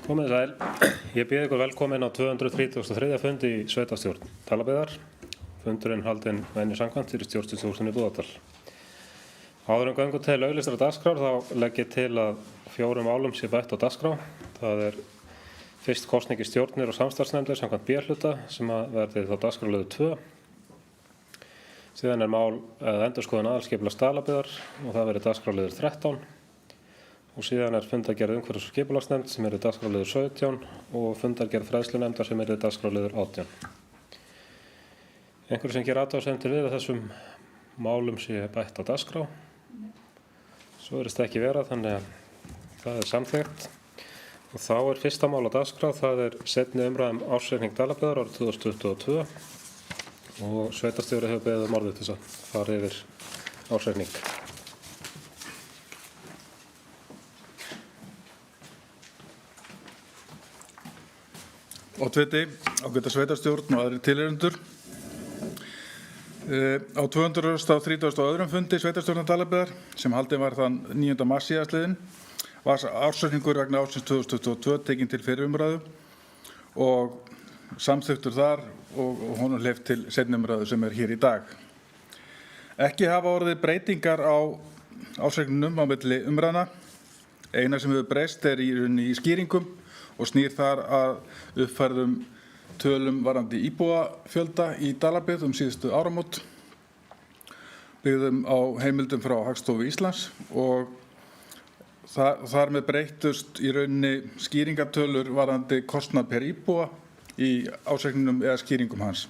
Komið sæl. Ég býð ykkur velkomin á 233. fund í Sveitarstjórn Dalabyggðar. Fundurinn haldinn venju samkvæmt fyrir stjórnsýsluhúsinu í Búðardal. Áður en göngum til auglýstrar dagskrár þá legg ég til að 4 málum sé bætt á dagskrá. Það fyrst kosning í stjórnir og samstarfsnefndir samkvæmt B-hluta sem verði þá dagskrárliður 2. Síðan mál endurskoðun aðalskipulags Dalabyggðar og það verði dagskrárliður 13. Og síðan fundargerð umhverfis- og skipulagsnefnd sem dagskrárliður 17 og fundargerð fræðslunefndar sem dagskrárliður 18. Einhverju sem gerir athugasemdir við að þessum málum sé bætt á dagskrá? Svo virðist ekki vera, þannig að það samþykkt. Og þá fyrsta mál á dagskrá, það seinni umræða ársreikning Dalabyggðar árið 2022 og sveitarstjóri hefur beðið orðið til að fara yfir ársreikning. Oddviti, ágæta sveitarstjórn og aðrir tilheyrendur. Á 232. fundi sveitarstjórnar Dalabyggðar sem haldinn var þann 9. mars síðastliðinn var ársreikningur vegna ársins 2022 tekinn til fyrri umræðu og samþykktur þar og honum hleypt til seinni umræðu sem hér í dag. Ekki hafa orðið breytingar á ársreikningnum á milli umræðna. Eina sem hefur breyst í skýringum og snýr þar að uppfærðum tölum varðandi íbúafjölda í Dalabyggð síðustu áramót, byggðum á heimildum frá Hagstofu Íslands og þar með breyttust í rauninni skýringartölur varðandi kostnað per íbúa í ársreikningnum eða skýringum hans.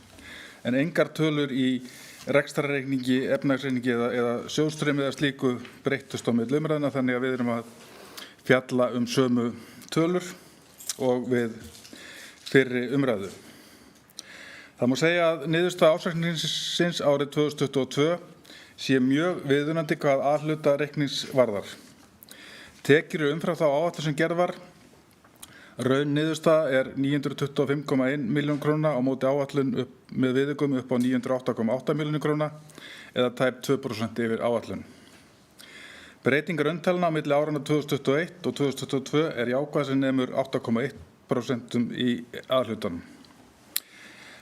En engar tölur í rekstrarreikningi, efnahagsreikningi eða sjóðstreymi eða slíku breyttust á milli umræðna, þannig að við erum að fjalla sömu tölur og við fyrri umræðu. Það má segja að niðurstaða ársreikningsins árið 2022 sé mjög viðunandi hvað A-hluta reiknings varðar. Tekjur umfram þá áætlun sem gerð var. Raun niðurstaða 925,1 milljón króna á móti áætlun með viðaukum upp á 908,8 milljónir króna eða tæp 2% yfir áætlun. Breytingar rauntalna á milli áranna 2021 og 2022 jákvæð sem nemur 8,1% í A-hlutanum.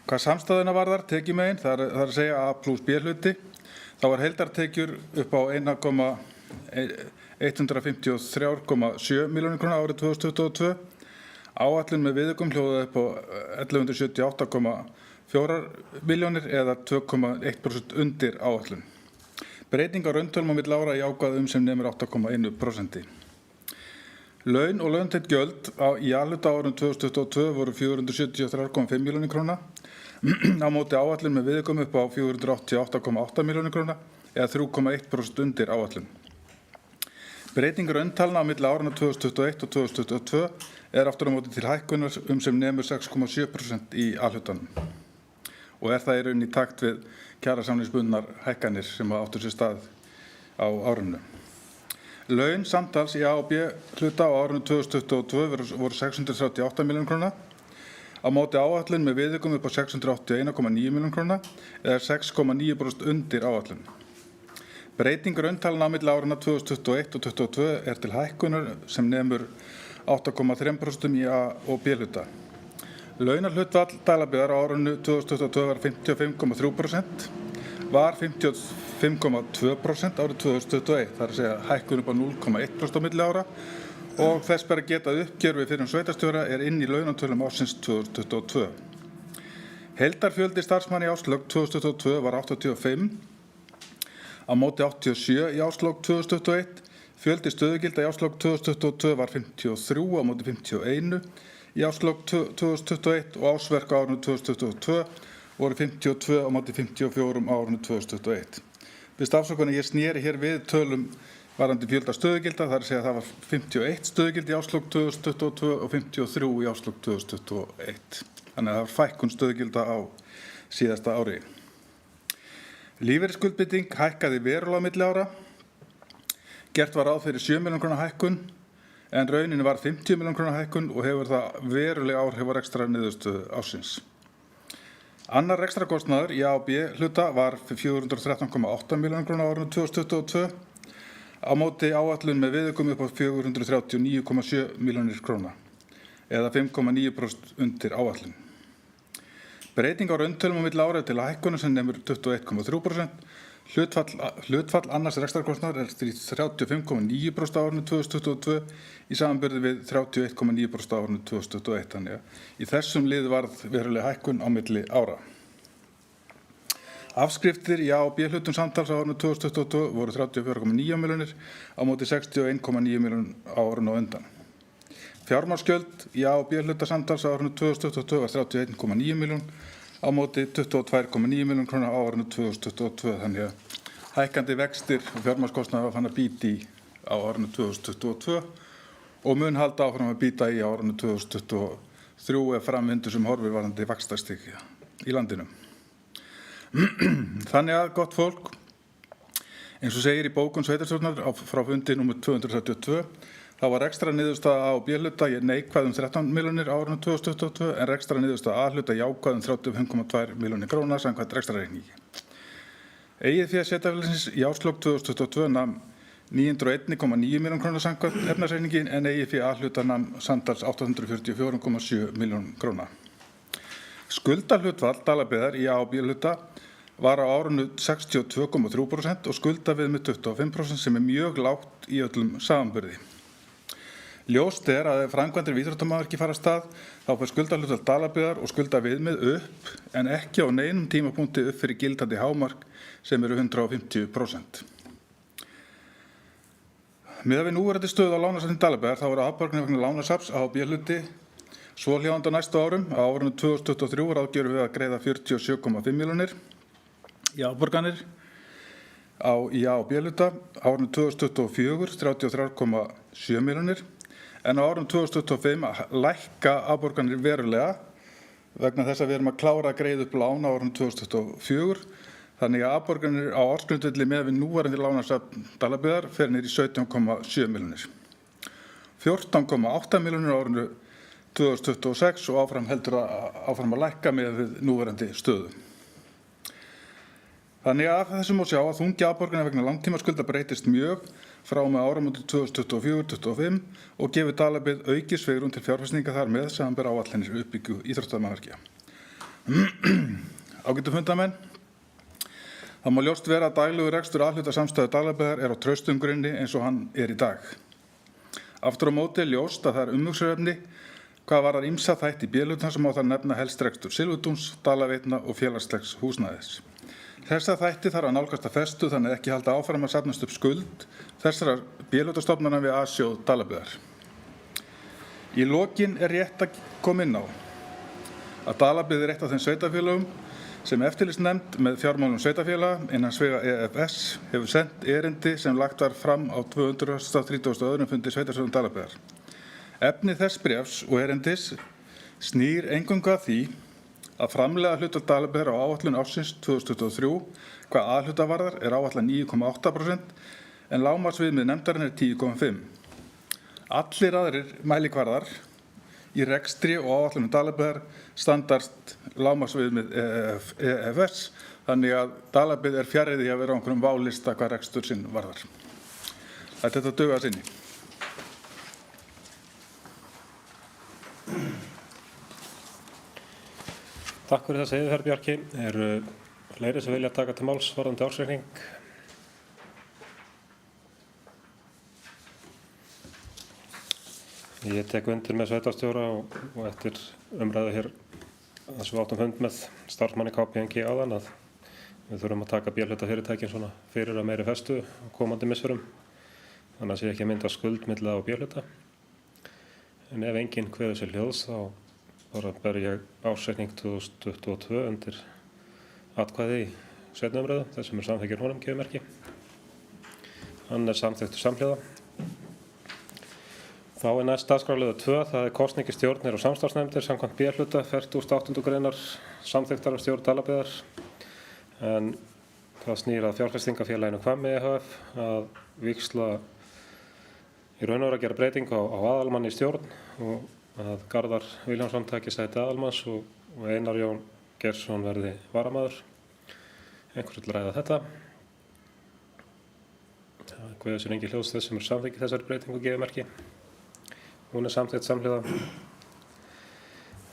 Hvað samstæðuna varðar tekjumegin, það að segja A plus B-hluti, þá var heildartekjur upp á 153,7 milljónir króna árið 2022. Áætlun með viðaukum hljóðaði upp á 1178,4 milljónir eða 2,1% undir áætlun. Breyting á rauntölum á milli ára jákvæð sem nemur 8,1%. Laun og launatengd gjöld í A-hluta árinu 2022 voru 473,5 milljónir króna á móti áætlun með viðaukum upp á 488,8 milljónir króna eða 3,1% undir áætlun. Breytingar rauntalna á milli áranna 2021 og 2022 aftur á móti til hækkunar sem nemur 6,7% í A-hlutanum og það í rauninni í takt við kjarasamningsbundnar hækkanir sem áttu sér stað á árinu. Laun samtals í A og B hluta á árinu 2022 voru 638 milljónir króna á móti áætlun með viðaukum upp á 681,9 milljónir króna eða 6,9% undir áætlun. Breyting rauntalna á milli áranna 2021 og 2022 til hækkunar sem nemur 8,3% í A og B hluta. Launahlutfall Dalabyggðar á árinu 2022 var 55,3%, var 55,2% árið 2021, það að segja hækkun upp á 0,1% á milli ára og þess ber að geta að uppgjör við fyrrum sveitarstjóra inn í launatölum ársins 2022. Heildarfjöldi starfsmanna í árslok 2022 var 85, á móti 87 í árslok 2021. Fjöldi stöðugilda í árslok 2022 var 53 á móti 51 í árslok 2021 og ársverk á árinu 2022 voru 52 á móti 54 á árinu 2021. Við afsökunar ég sneri hér við tölum varðandi fjölda stöðugilda, það að segja að það var 51 stöðugildi í árslok 2022 og 53 í árslok 2021. Þannig að það var fækkun stöðugilda á síðasta ári. Lífeyrisskuldbinding hækkaði verulega á milli ára. Gert var ráð fyrir 7 milljóna króna hækkun en raunin var 50 milljóna króna hækkun og hefur það veruleg áhrif á rekstrarniðurstöðu ársins. Annar rekstrarkostnaður í A og B hluta var 413,8 milljónir króna á árinu 2022. á móti áætlun með viðaukum upp á 439,7 milljónir króna eða 5,9% undir áætlun. Breyting á rauntölum á milli ára til hækkunar sem nemur 21,3%. Hlutfall annars rekstrarkostnaðar er 35,9% á árinu 2022 í samanburði við 31,9% á árinu 2021. Þannig að í þessum lið varð veruleg hækkun á milli ára. Afskriftir í A- og B-hlutum samtals á árinu 2022 voru 34,9 milljónir á móti 61,9 milljónir á árinu á undan. Fjármagnsgjöld í A- og B-hluta samtals á árinu 2022 var 31,9 milljón á móti 22,9 milljón króna á árinu 2022. Þannig að hækkandi vextir og fjármagnskostnaður var fann að bíta í á árinu 2022 og mun halda áfram að bíta í á árinu 2023 ef framvindur sem horfir varðandi vaxtastig í landinu. Þannig að gott fólk, eins og segir í bókun sveitarstjórnar frá fundi nr. 232, þá var rekstrar niðurstaða A- og B-hluta neikvæð 13 milljónir á árinu 2022 en rekstrar niðurstaða A-hluta jákvæð 35,2 milljónir króna samkvæmt rekstrarreikningi. Eigið fé sveitarfélagsins í árslok 2022 nam 901,9 milljón króna samkvæmt efnahagsreikningi en eigið fé A-hluta nam samtals 844,7 milljón króna. Skuldahlutfall Dalabyggðar í A- og B-hluta var á árinu 62,3% og skuldaviðmið 25% sem mjög lágt í öllum samanburði. Ljóst að ef framkvæmdir við íþróttamannvirki fara af stað, þá fer skuldahlutfall Dalabyggðar og skuldaviðmið upp en ekki á neinum tímapunkti upp fyrir gildandi hámark sem eru 150%. Miðað við núverandi stöðu á lánasafni Dalabyggðar þá eru afborganir vegna lánasafns A- og B-hluti svohljóðandi á næstu árum. Á árinu 2023 ráðgerum við að greiða 47,5 milljónir í afborganir í A- og B-hluta, á árinu 2024 33,7 milljónir en á árinu 2025 lækka afborganir verulega vegna þess að við erum að klára að greiða upp lán á árinu 2024. Þannig að afborganir á ársgrundvelli með við núverandi lánasafn Dalabyggðar fer niður í 17,7 milljónir. 14,8 milljónir á árinu 2026 og áfram að lækka með við núverandi stöðu. Þannig að af þessu má sjá að þungi afborganir vegna langtímaskulda breytist mjög frá með áramóti 2024-2025 og gefur Dalabyggð aukið svigrúm til fjárfestinga þar með samanber áætlanir uppbyggingu íþróttamannvirkja. Ágætu fundarmenn, það má ljóst vera að daglegur rekstur A-hluta samstæðu Dalabyggðar er á traustum grunni eins og hann er í dag. Aftur á móti er ljóst að það er umhugsunarefni hvað varðar ýmsa þætti í B-hlutann sem á það nefna helst rekstur Silfurdúns, Dalaveitna og félagslegs húsnæðis. Þessa þætti þarf að nálgast að festu þannig að ekki halda áfram að safnast upp skuld þessara B-hlutastofnana við A-sjóð Dalabyggðar. Í lokin er rétt að koma inn á að Dalabyggð er eitt af þeim sveitarfélögum sem eftirlitsnefnd með fjármálum sveitarfélaga innan sviga EFS hefur sent erindi sem lagt var fram á 232. fundi sveitarstjórnar Dalabyggðar. Efni þess bréfs og erindis snýr eingöngu að því að framlega hlutfall Dalabyggðar á áætlun ársins 2023 hvað A-hluta varðar er áætlað 9,8% en lágmarksviðmið nefndarinnar er 10,5%. Allir aðrir mælikvarðar í rekstri og áætlunum Dalabyggðar standast lágmarksviðmið EFS þannig að Dalabyggð er fjarri því að vera á einhverjum válista hvað rekstur sinn varðar. Þetta dugar að sinni. Takk fyrir þessa yfirferð, Bjarki. Eru fleiri sem vilja taka til máls varðandi ársreikning? Ég tek undir með sveitarstjóra og eftir umræðu hér þar sem við áttum fund með starfsmanni KPMG áðan að við þurfum að taka B-hlutafyrirtækin svona fyrir að meiri festu á komandi misserum. Þannig að sé ekki að mynda skuld milli A- og B-hluta. En ef enginn kveður sér hljóðs þá bara ber ég ársreikning 2022 undir atkvæði í seinni umræðu, þess sem samþykkir honum gefur merki. Hann er samþykktur samhliða. Þá er næst dagskrárliður 2, það er kosning í stjórnir og samstarfsnefndir samkvæmt B-hluta 48. greinar samþykktar af stjórn Dalabyggðar. En það snýr að fjárfestingafélaginu Hvammi ehf. Að víxla í raun og veru að gera breytingu á aðalmanni í stjórn og að Garðar Vilhjálmsson taki sæti aðalmanns og Einar Jón Geirsson verði varamaður. Einhver vill ræða þetta? Guðið sér engi hljóðs þess sem samþykki þessari breytingu og gefið merki. Hún samþykkt samhliða.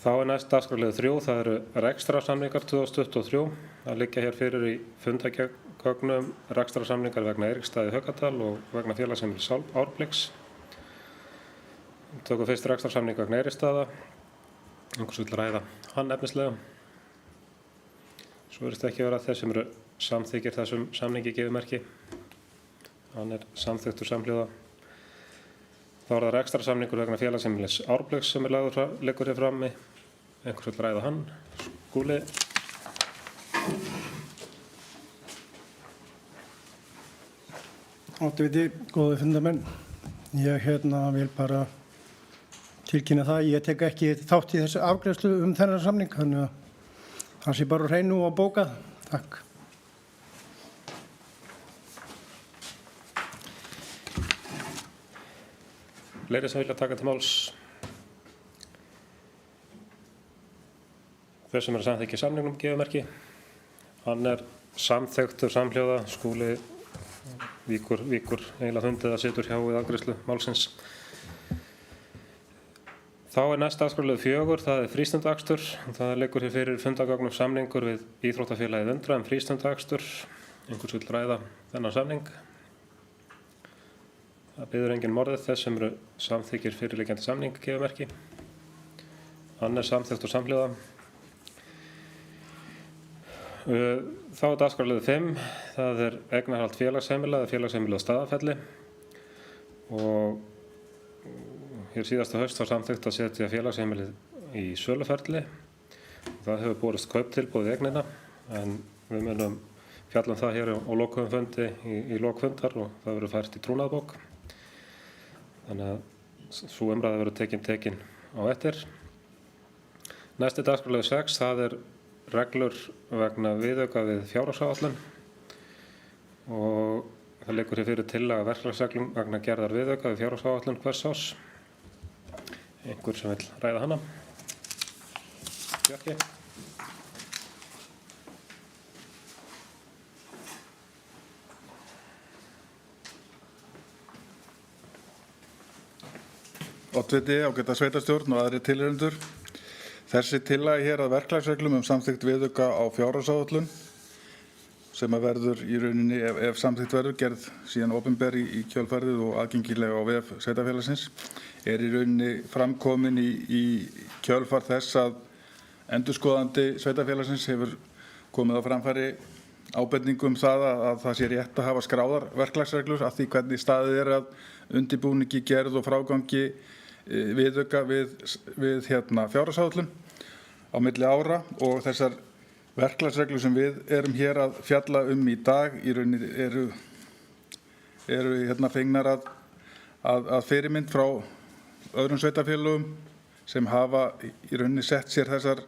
Þá næst dagskrárliður 3, það eru rekstrarsamningar 2023. Það liggja hér fyrir í fundagögnum rekstrarsamningar vegna Eiríksstaða í Haukadal og vegna félagsheimilis Árbliks. Tökum fyrst rekstrarsamning vegna Eiríksstaða. Einhvers vill ræða hann efnislega. Svo virðist ekki vera að þeir sem eru samþykkir þessum samningi gefið merki. Hann samþykktur samhliða. Þá það rekstrarsamningur vegna félagsheimilis Árbliks sem liggur hér frammi. Einhvers vill ræða hann. Skúli. Oddviti, góði fundarmenn. Ég vil bara tilkynna það. Ég tek ekki þátt í þessu afgreiðslu þennan samning, þannig að það sé bara á hreinu og bókað. Takk. Fleiri sem vilja taka til máls. Þeir sem eru samþykki samningnum gefið merki. Hann samþykktur samhljóða. Skúli víkur eiginlega fundið að situr hjá við afgreiðslu málsins. Þá næst dagskrárliður 4, það frístundakstur. Það liggur hér fyrir fundagögnum samningur við Íþróttafélagið Undra frístundakstur. Einhvers vill ræða þennan samning. Það biður enginn orðið þess sem eru samþykkir fyrirliggjandi samning gefið merki. Hann samþykktur samhliða. Þá dagskrárliður 5, það eignarhald félagsheimila eða félagsheimili á Staðarfelli. Og hér síðasta haust var samþykkt að setja félagsheimilið í söluferli. Það hefur borist kauptilboð í eignina, en við munum fjalla það hér á lokuðum fundi í lok fundar og það verður fært í trúnaðarbók. Þannig að sú umræða verður tekin á eftir. Næsti dagskrárliður 6, það reglur vegna viðauka við fjárhagsáætlun og það liggur hér fyrir tillaga verklagsreglum vegna gerðar viðauka við fjárhagsáætlun hvers árs. Einhver sem vill ræða hana? Bjarki? Oddviti, ágæta sveitarstjórn og aðrir tilheyrendur. Þessi tillaga hér að verklagsreglum samþykkt viðauka á fjárhagsáætlun sem verður í rauninni, ef samþykkt verður, gerð síðan opinber í kjölfarið og aðgengilega á vef sveitarfélagsins, í rauninni framkomin í kjölfar þess að endurskoðandi sveitarfélagsins hefur komið á framfæri ábendingum að það sé rétt að hafa skráðar verklagsreglur af því hvernig staðið að undirbúningi, gerð og frágangi viðauka við fjárhagsáætlun á milli ára og þessar verklagsreglur sem við erum hér að fjalla í dag í rauninni eru fengnar að fyrirmynd frá öðrum sveitarfélögum sem hafa í rauninni sett sér þessar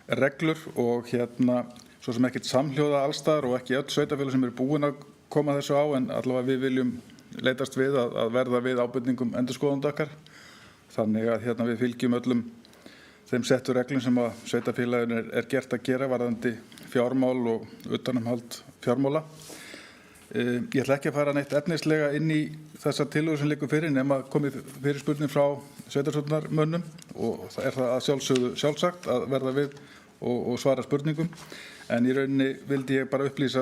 reglur og svo sem ekkert samhljóða allstaðar og ekki öll sveitarfélög sem eru búin að koma þessu á, en allavega við viljum leitast við að verða við ábendingum endurskoðenda okkar. Þannig að við fylgjum öllum þeim settu reglum sem að sveitarfélaginu gert að gera varðandi fjármál og utanumhald fjármála. Ég ætla ekki að fara neitt efnislega inn í þessa tillögu sem liggur fyrir nema komið fyrirspurnir frá sveitarstjórnarmönnum og það það að sjálfsögðu sjálfsagt að verða við og svara spurningum. En í rauninni vildi ég bara upplýsa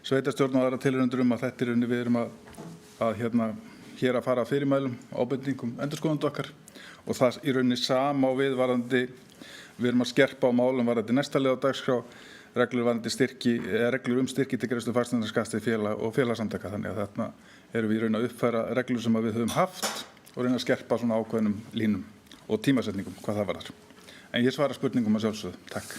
sveitarstjórn og aðra tilheyrendur að þetta í rauninni við erum hér að fara fyrirmælum ábendingum endurskoðenda okkar og það í rauninni sama og við erum að skerpa á málum varðandi næsta lið á dagskrá reglur styrki til greiðslu fasteignaskatts til félag og félagasamtaka. Þannig að þarna erum við í raun að uppfæra reglur sem við höfum haft og reyna að skerpa svona ákveðnum línum og tímasetningum hvað það varðar. En ég svara spurningum að sjálfsögðu. Takk.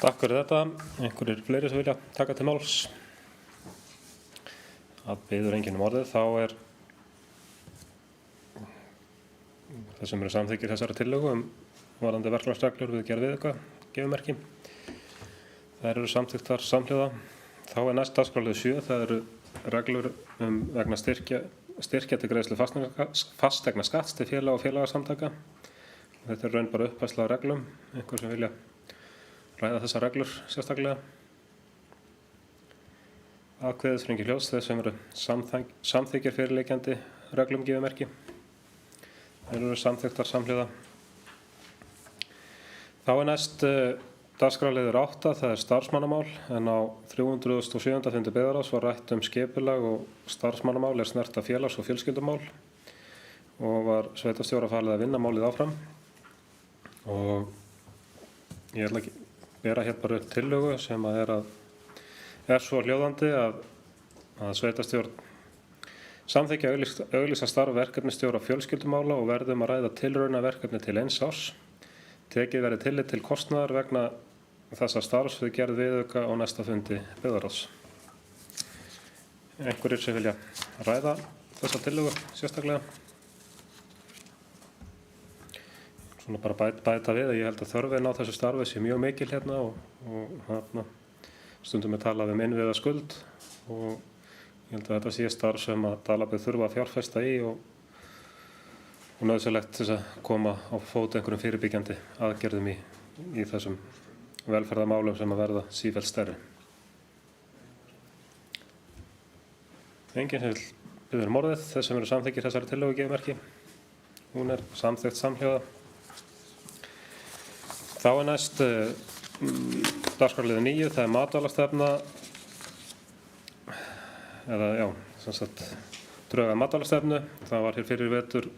Takk fyrir þetta. Einhverjir fleiri sem vilja taka til máls? Það biður enginn orðið. Þá það sem eru samþykkir þessari tillögu varðandi verklagsreglur við gerð viðauka gefumerki. Þær eru samþykktar samhljóða. Þá næst dagskrárliður 7. Það eru reglur vegna styrkja til greiðslu fasteignaskatts til félaga og félagasamtaka. Þetta raun bara uppfærsla á reglum. Einhver sem vilja ræða þessar reglur sérstaklega. Atkvæðið fengi hljóðs þeir sem eru samþykkir fyrirliggjandi reglum gefið merki. Þeir eru samþykktar samhliða. Þá næst dagskrárliður 8, það starfsmannamál, en á 307. fundi byggðarráðs var rætt skipulag og starfsmannamál snerta félags- og fjölskyldumál og var sveitarstjóra falið að vinna málið áfram. Og ég ætla að bera hér bara upp tillögu sem er svo hljóðandi að sveitarstjórn samþykkja auglýsa starf verkefnisstjóra fjölskyldumála og verðum að ræða tilraunaverkefni til 1 árs. Tekið verði tillit til kostnaðar vegna þessa starfs við gerð viðauka á næsta fundi byggðarráðs. Einhverjir sem vilja ræða þessa tillögu sérstaklega? Svona bara bæta við að ég held að þörfin á þessu starfi sé mjög mikil hérna og stundum talað innviða skuld og ég held að þetta sé starf sem að Dalabyggð þurfa að fjárfesta í og nauðsynlegt til að koma á fót einhverjum fyrirbyggjandi aðgerðum í þessum velferðarmálum sem að verða sífellt stærri. Enginn sem vill biður orðið, þeir sem eru samþykkir þessari tillögu gefið merki. Hún er samþykkt samhljóða. Þá næst dagskrárliður 9, það matvælastefna drög að matvælastefnu. Það var hér fyrir vetur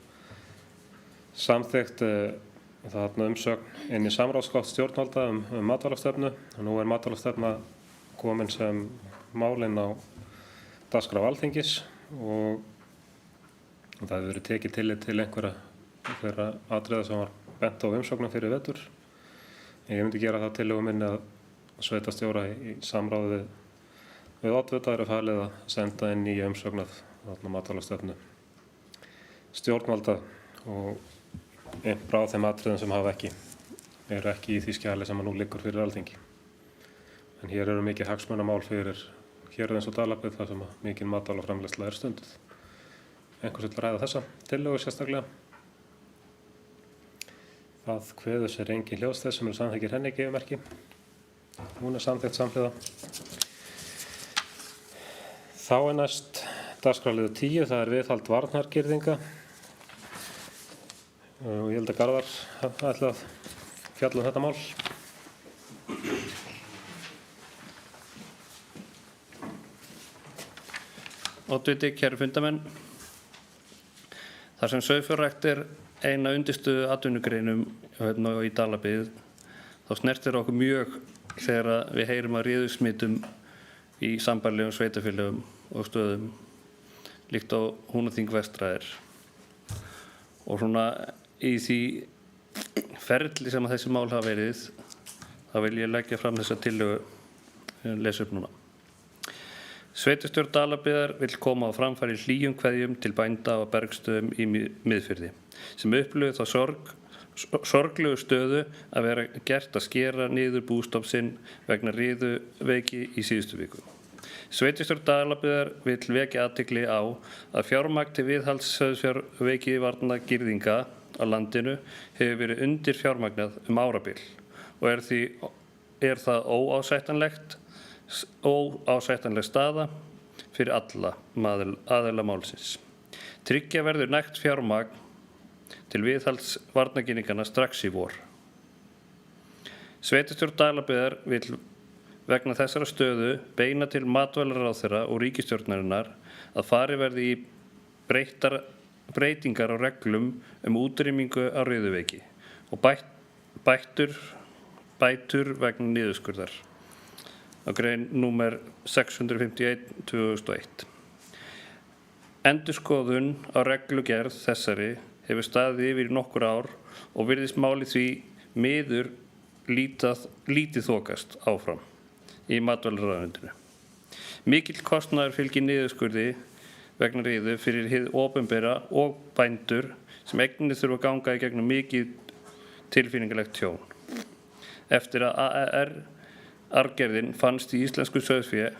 samþykkt umsögn inn í samráðsgátt stjórnvalda matvælastefnu. Nú er matvælastefna komin sem málinn á dagskrá Alþingis og það hefur verið tekið tillit til einhverja þeirra atriða sem var bent á umsögnum fyrir vetur. Ég myndi gera það tillögu minni að sveitarstjóra í samráði við oddvita eru falið að senda inn nýja umsögn af matvælastefnu stjórnvalda og einbra á þeim atriðum sem eru ekki í því skjali sem nú liggur fyrir Alþingi. En hér eru mikið hagsmunamál fyrir héruð eins og Dalabyggð þar sem mikil matvælaframleiðsla stunduð. Einhvers vill ræða þessa tillögu sérstaklega? Það kveður sér engin hljóðs þess sem eru samþykkir henni gefið merki. Hún er samþykkt samhliða. Þá næst dagskrárliður 10, það viðhald varnargirðinga. Og ég held að Garðar ætla að fjalla þetta mál. Oddviti, kæru fundamenn. Þar sem sauðfjárrækt eina undirstöðu atvinnugreinum í Dalabyggð, þá snertir okkur mjög þegar við heyrum að riðusmitum í sambærilegum sveitarfélögum og stöðum líkt á Húnaþing vestra og svona í því ferli sem að þessi mál hafa verið, þá vil ég leggja fram þessa tillögu lesa upp núna. Sveitarstjórn Dalabyggðar vill koma á framfæri hlýjum kveðjum til bænda á Bergsstöðum í Miðfirði sem upplifðu þá sorglegu stöðu að vera gert að skera niður bústofn sinn vegna riðuveiki í síðustu viku. Sveitarstjórn Dalabyggðar vill vekja athygli á að fjármagn til viðhalds sauðfjárveikivarna girðinga á landinu hefur verið undir fjármagnað árabil og er það óásættanleg staða fyrir alla aðila málsins. Tryggja verður nægt fjármagn til viðhalds varnargirðinganna strax í vor. Sveitarstjórn Dalabyggðar vill vegna þessara stöðu beina til matvælaráðherra og ríkisstjórnarinnar að farið verði í breytingar á reglum útrýmingu á riðuveiki og bætur vegna niðurskurðar á grein númer 651/2001. Endurskoðun á reglugerð þessari hefur staðið yfir í nokkur ár og virðist málið því miður lítið þokast áfram í matvælaráðuneytinu. Mikill kostnaður fylgir niðurskurði vegna riðu fyrir hið opinbera og bændur sem eignir þurfa að ganga í gegnum mikið tilfinningalegt tjón. Eftir að AER-arfgerðin fannst í íslensku sauðfé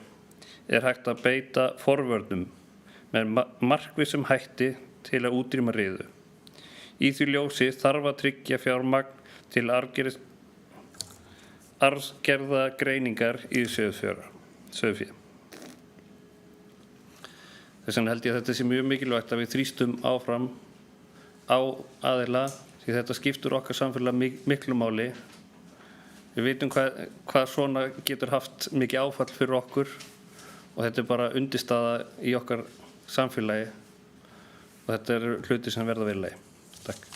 hægt að beita forvörnum með markvissum hætti til að útrýma riðu. Í því ljósi þarf að tryggja fjármagn til arðgerðagreiningar í sauðfé. Þess vegna held ég að þetta sé mjög mikilvægt að við þrýstum áfram á aðila því þetta skiptur okkar samfélag miklu máli. Við vitum hvað svona getur haft mikið áfall fyrir okkur og þetta bara undirstaða í okkar samfélagi og þetta hluti sem verða virðulegi. Takk.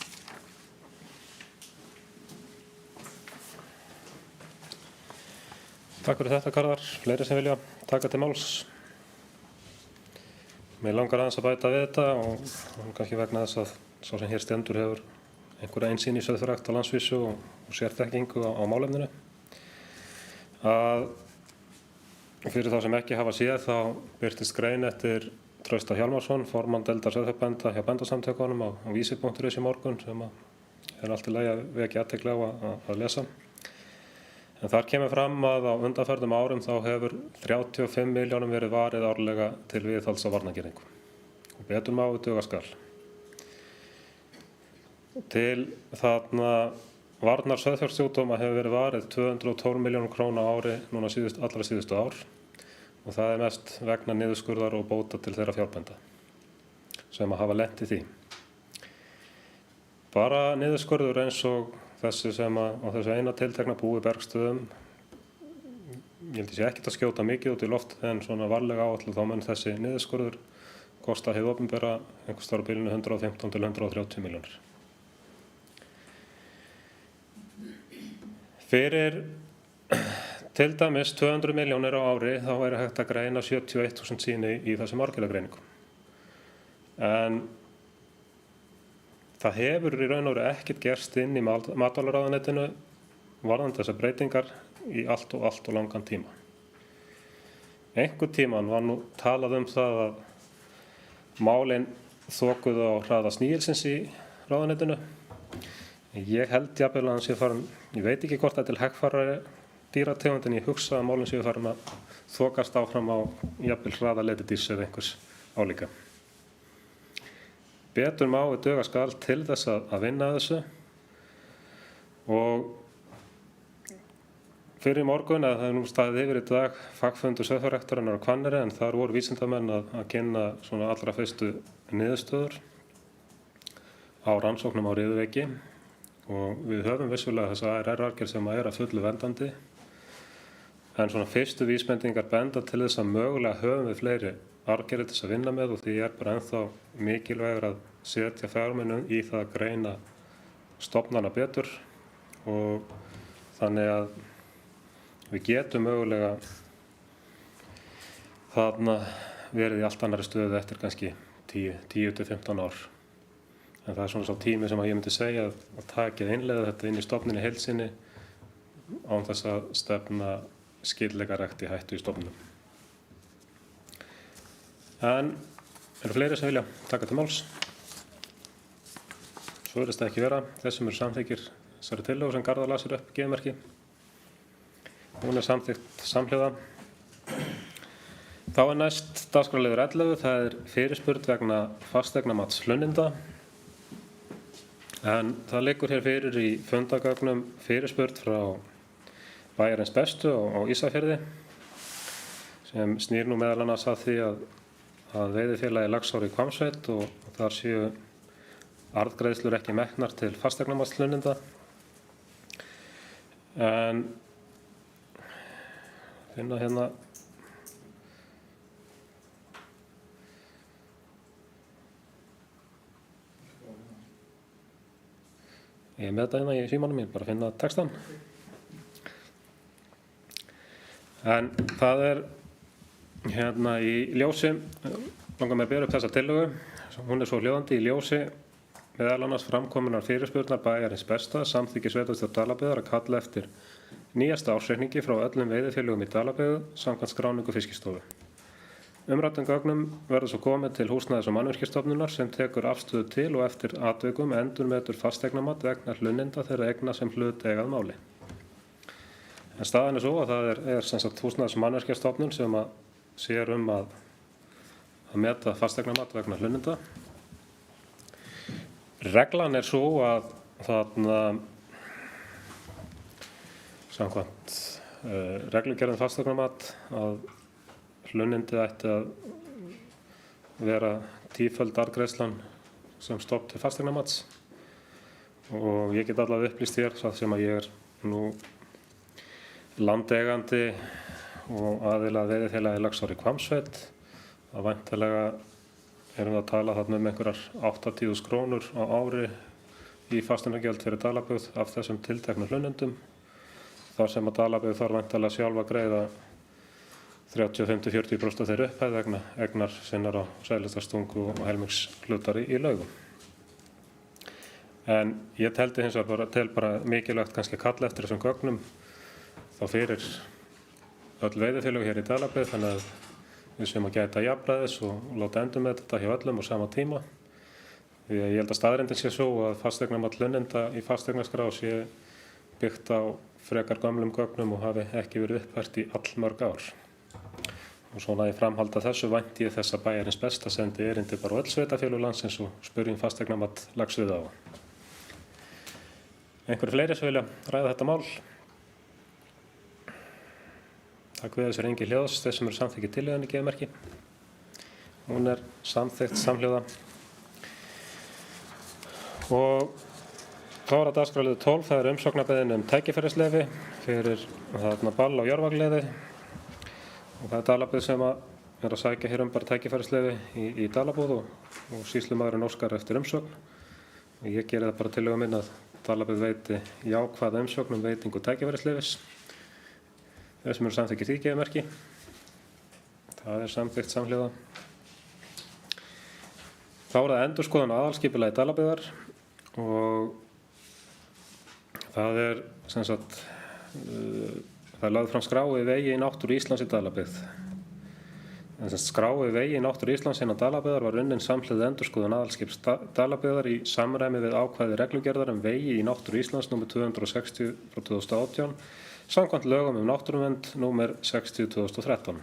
Takk fyrir þetta, Garðar. Fleiri sem vilja taka til máls? Mér langar aðeins að bæta við þetta og kannski vegna þess að sá sem hér stendur hefur einhverja einsýn í sauðfjárrækt á landsvísu og sérþekkingu á málefninu. Að fyrir þá sem ekki hafa séð þá birtist grein eftir Trausta Hjálmarsson, formann deildar sauðfjárbænda hjá Bændasamtökunum á vísi.is í morgun sem er allt í lagi að vekja athygli á að lesa. En þar kemur fram að á undanförnum árum þá hefur 35 milljónum verið varið árlega til viðhalds á varnargirðingu og betur má duga skal. Til þarna varnar sauðfjársjúkdóma hefur verið varið 212 milljónum króna á ári núna allra síðustu ár og það er mest vegna niðurskurðar og bóta til þeirra fjárbænda sem að hafa lent í því. Bara niðurskurður eins og þessi sem á þessu eina tiltekna búi Bergsstöðum, ég held ég sé ekkert að skjóta mikið út í loft en svona varlega áætluð þá mun þessi niðurskurður kosta hið opinbera einhvers staðar á bilinu 115 til 130 milljónir. Fyrir til dæmis 200 milljónir á ári þá væri hægt að greina 71.000 sýni í þessum arfgerðargreiningum. En það hefur í raun og veru ekkert gerst inn í matvælaráðuneytinu varðandi þessar breytingar í allt og langan tíma. Einhvern tímann var nú talað það að málin þokuðu á hraða Sníelsins í ráðuneytinu. Ég held jafnvel að hann sé farin, ég veit ekki hvort það er til hægfara dýrategund en ég hugsa að málin séu farin að þokast áfram á jafnvel hraða letidýrs eða einhvers álíka. Betur má duga skal til þess að vinna þessu og fyrir morgun að það er nú staðið yfir í dag fagfundur sauðfjárræktarinnar á Hvanneyri en þar voru vísindamenn að kynna svona allra fyrstu niðurstöður á rannsóknum á riðuveiki og við höfum vissulega þessa ARR-arfgerð sem er að fullu vendandi en svona fyrstu vísbendingar benda til þess að mögulega höfum við fleiri arfgerðir til þess að vinna með og því er bara ennþá mikilvægur að setja fjármunum í það að greina stofnana betur og þannig að við getum mögulega þarna verið í allt annari stöðu eftir kannski 10 til 15 ár. En það er svona sá tími sem ég myndi segja að takið innleiða þetta inn í stofninni heild sinni án þess að stefna skyldleikarækt í hættu í stofnunum. En eru fleiri sem vilja taka til máls? Svo virðist það ekki vera. Þessum eru samþykkir þessari tillögu sem Garðar lasir upp geðmerki. Hún er samþykkt samhljóða. Þá er næst dagskrárliður 11. Það er fyrirspurn vegna fasteignamats hlunninda. En það liggur hér fyrir í fundagögnum fyrirspurn frá Bæjarins bestu á Ísafirði sem snýr nú meðal annars að því að veiðifélagi Laxár í Hvammsveit og þar séu arðgreiðslur ekki metnar til fasteignamats hlunninda. En finna hérna ég er með þetta hérna í símanum, ég bara finna textan. En það er hérna í ljósi, langar mig að bera upp þessa tillögu, hún er svo hljóðandi í ljósi meðal annars framkominnar fyrirspurnar Bæjarins besta samþykki sveitarstjórn Dalabyggðar að kalla eftir nýjasta ársreikningi frá öllum veiðifélögum í Dalabyggð samkvæmt skráningu Fiskistofu. Umræddum gögnum verður svo komið til Húsnæðis- og mannvirkjastofnunar sem tekur afstöðu til og eftir atvikum endurmetur fasteignamat vegna hlunninda þeirra eigna sem hlut eigað máli. En staðan er svo að það er sem sagt Húsnæðis- og mannvirkjastofnun sem að sér að meta fasteignamat vegna hlunninda. Reglan er svo að þarna samkvæmt reglugerðum fasteignamat að hlunnindi ætti að vera 10-föld arðgreiðslan sem stofn til fasteignamats og ég get allavega upplýst þér það sem að ég er nú landeigandi og aðila að veiðifélagi Laxár í Hvammsveit að væntanlega erum við að tala þarna einhverjar 80.000 krónur á ári í fasteignagjöld fyrir Dalabyggð af þessum tilteknu hlunnindum þar sem að Dalabyggð þarf væntanlega sjálf að greiða 35–40% af þeirri upphæð vegna eignar sinnar á Sælistarstungu og helmingshlutari í Laugum. En ég teldi hins vegar bara mikilvægt kannski að kalla eftir þessum gögnum þá fyrir öll veiðifélög hér í Dalabyggð þannig að við séum að gæta jafnræðis og láta endurmeta þetta hjá öllum á sama tíma. Því að ég held að staðreyndin sé svo að fasteignamat hlunninda í fasteignaskrá sé byggt á frekar gömlum gögnum og hafi ekki verið uppfært í allmörg ár. Og svona í framhald af þessu vænti ég þess að Bæjarins Besta sendi erindi bara á öll sveitarfélög landsins og spurjum fasteignamat Laxviða á. Einhverjir fleiri sem vilja ræða þetta mál? Takk við þessar engi hljóðs, þeir sem eru samþykkið tillögunni gefið merki. Hún er samþykkt samhljóða. Og þá er að dagskrárliður 12, það er umsóknarbeiðni tækifærisleyfi fyrir þarna ball á Jörfagleiði. Og það er Dalabyggð sem er að sækja hér bara tækifærisleyfi í Dalabúð og sýslumaðurinn óskar eftir umsókn. Og ég geri það bara tillögu minn að Dalabyggð veiti jákvæða umsókn veitingu tækifærisleyfis. Þeir sem eru samþykkir því gefið merki. Það er samþykkt samhljóða. Þá er það endurskoðun aðalskipulagi Dalabyggðar og það er sem sagt það er lögð fram skrá yfir vegi í náttúru Íslands í Dalabyggð. Skrá yfir vegi í náttúru Íslands innan Dalabyggðar var unnin samhliða endurskoðun aðalskips Dalabyggðar í samræmi við ákvæði reglugerðar vegi í náttúru Íslands nr. 260/2018 samkvæmt lögum náttúruvernd nr. 60/2013.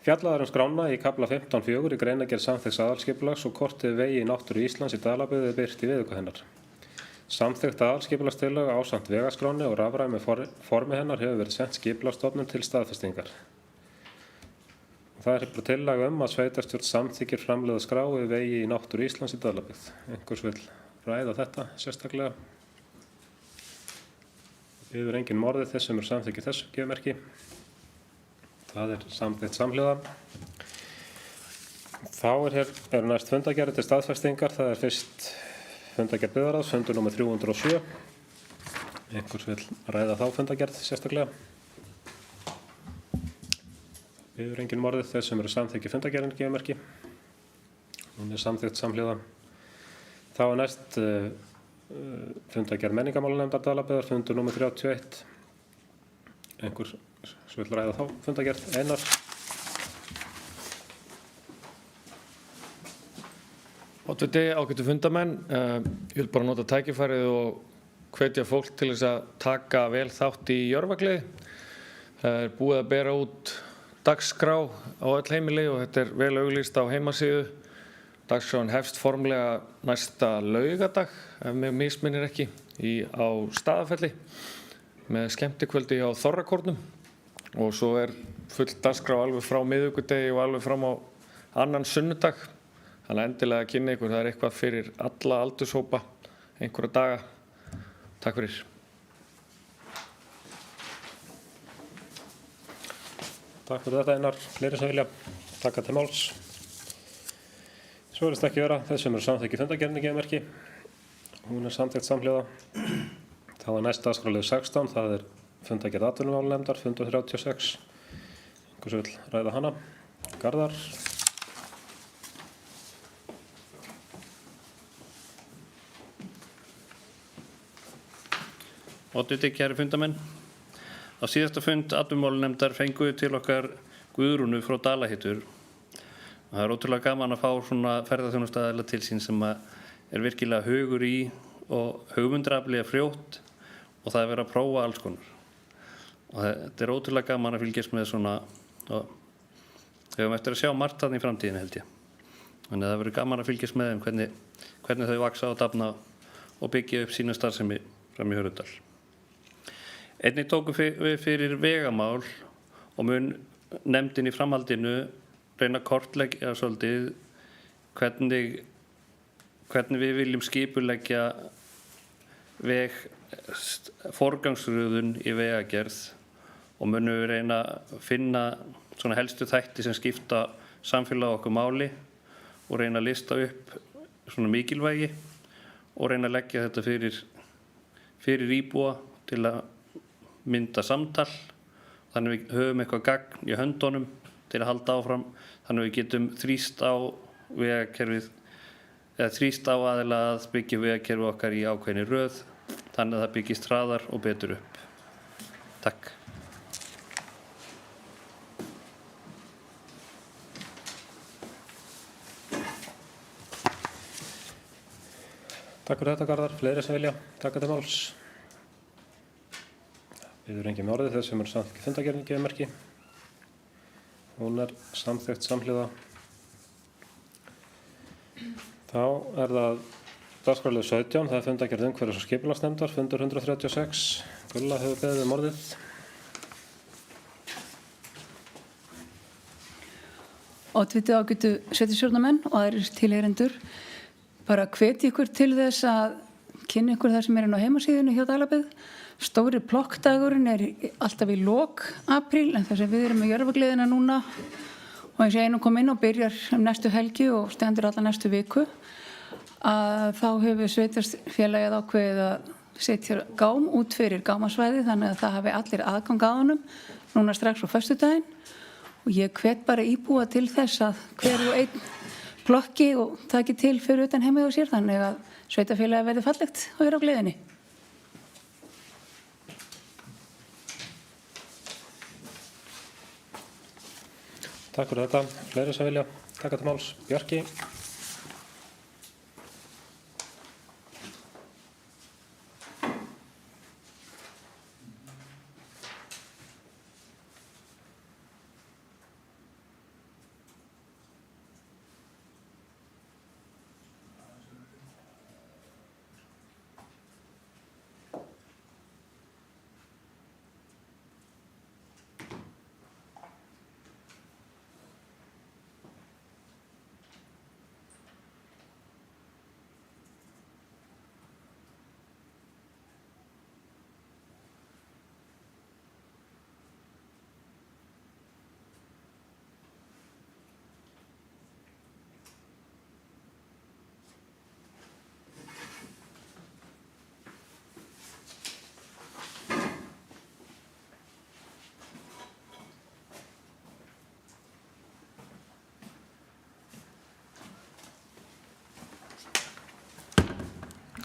Fjallað skrána í kafla 15.4 í greinargerð samþykks aðalskipulags og kortið vegi í náttúru Íslands í Dalabyggð er birt í viðauka hennar. Samþykkt aðalskipulagstillaga ásamt vegaskráni og rafrænu formi hennar hefur verið sent skipulagsstofnun til staðfestingar. Það er bara tillaga að sveitarstjórn samþykkir framleiða skrá yfir vegi í náttúru Íslands í Dalabyggð. Einhvers vill ræða þetta sérstaklega? Yfir engin morðið þess sem eru samþykkið þessu gefið merki. Það er samþykkt samhljóða. Þá er næst fundargerðir til staðfestingar. Það er fyrst fundargerð byggðarráðs, fundur nr. 307. Einhvers vill ræða þá fundargerð sérstaklega? Yfir engin morðið þess sem eru samþykkið fundargerðin gefið merki. Hún er samþykkt samhljóða. Þá er næst fundargerð menningarmálanefndar Dalabyggðar, fundur nr. 31. Einhvers vill ræða þá fundargerð? Einar. Oddviti, ágætu fundamenn, ég vil bara nota tækifærið og hvetja fólk til þess að taka vel þátt í Jörfagleiði. Það er búið að bera út dagskrá á öll heimili og þetta er vel auglýst á heimasíðu. Dagskráin hefst formlega næsta laugardag, ef mig misminnir ekki, á Staðarfelli með skemmtikvöldi á Þorrakórnum og svo er full dagskrá alveg frá miðvikudegi og alveg fram á annan sunnudag. Þannig að endilega kynna ykkur, það er eitthvað fyrir alla aldurshópa, einhverja daga. Takk fyrir. Takk fyrir þetta Einar. Fleiri sem vilja taka til máls? Svo virðist ekki vera þess sem eru samþykkið fundargerðinni gefið merki. Hún er samþykkt samhljóða. Þá er næst dagskrárliður 16, það er fundargerð atvinnumálanefndar, fundur 36. Einhvers vill ræða hana? Garðar. Oddviti, kæri fundamenn. Á síðasta fund atvinnumálanefndar fengu við til okkar Guðrúnu frá Dalahyttur. Það er ótrúlega gaman að fá svona ferðaþjónustaðaðila til sín sem er virkilega hugur í og hugmyndraflega frjótt og það er verið að prófa alls konar. Og þetta er ótrúlega gaman að fylgjast með svona og við höfum eftir að sjá margt þarna í framtíðinni held ég. Þannig að það verður gaman að fylgjast með þeim hvernig þau vaksa og dafna og byggja upp sína starfsemi fram í Hörðudal. Einnig tókum við fyrir vegamál og mun nefndin í framhaldinu reyna að kortleggja svolítið hvernig við viljum skipuleggja forgangsröðun í vegagerð og munum við reyna að finna svona helstu þætti sem skipta samfélag okkur máli og reyna að lista upp svona mikilvægi og reyna að leggja þetta fyrir íbúa til að mynda samtal. Þannig við höfum eitthvað gagn í höndunum til að halda áfram. Þannig við getum þrýst á vegakerfið eða þrýst á aðila að byggja vegakerfi okkar í ákveðinni röð. Þannig að það byggist hraðar og betur upp. Takk. Takk fyrir þetta, Garðar. Fleiri sem vilja taka til máls? Við erum engin með orðið þess sem er samþykkt fundargerðin gefið merki. Hún er samþykkt samhliða. Þá er það dagskrárliður 17, það er fundargerð umhverfis- og skipulagsnefndar, fundur 136. Gulla hefur beðið um orðið. Oddviti ágætu sveitarstjórnarmenn og aðrir tilheyrendur, bara hvet ykkur til þess að kynna ykkur það sem er inn á heimasíðunni hjá Dalabyggð. Stóri plokkdagurinn er alltaf í lok apríl, en þess að við erum með Jörfagleðina núna og eins og einum kom inn og byrjar næstu helgi og stendur alla næstu viku, að þá hefur sveitarfélagið ákveðið að setja gám út fyrir gámasvæði þannig að það hafi allir aðgang að honum núna strax á föstudaginn. Og ég hvet bara íbúa til þess að hver og einn plokki og taki til fyrir utan heimið á sér þannig að sveitarfélagið verði fallegt og er á gleðinni. Takk fyrir þetta. Fleiri sem vilja taka til máls? Bjarki.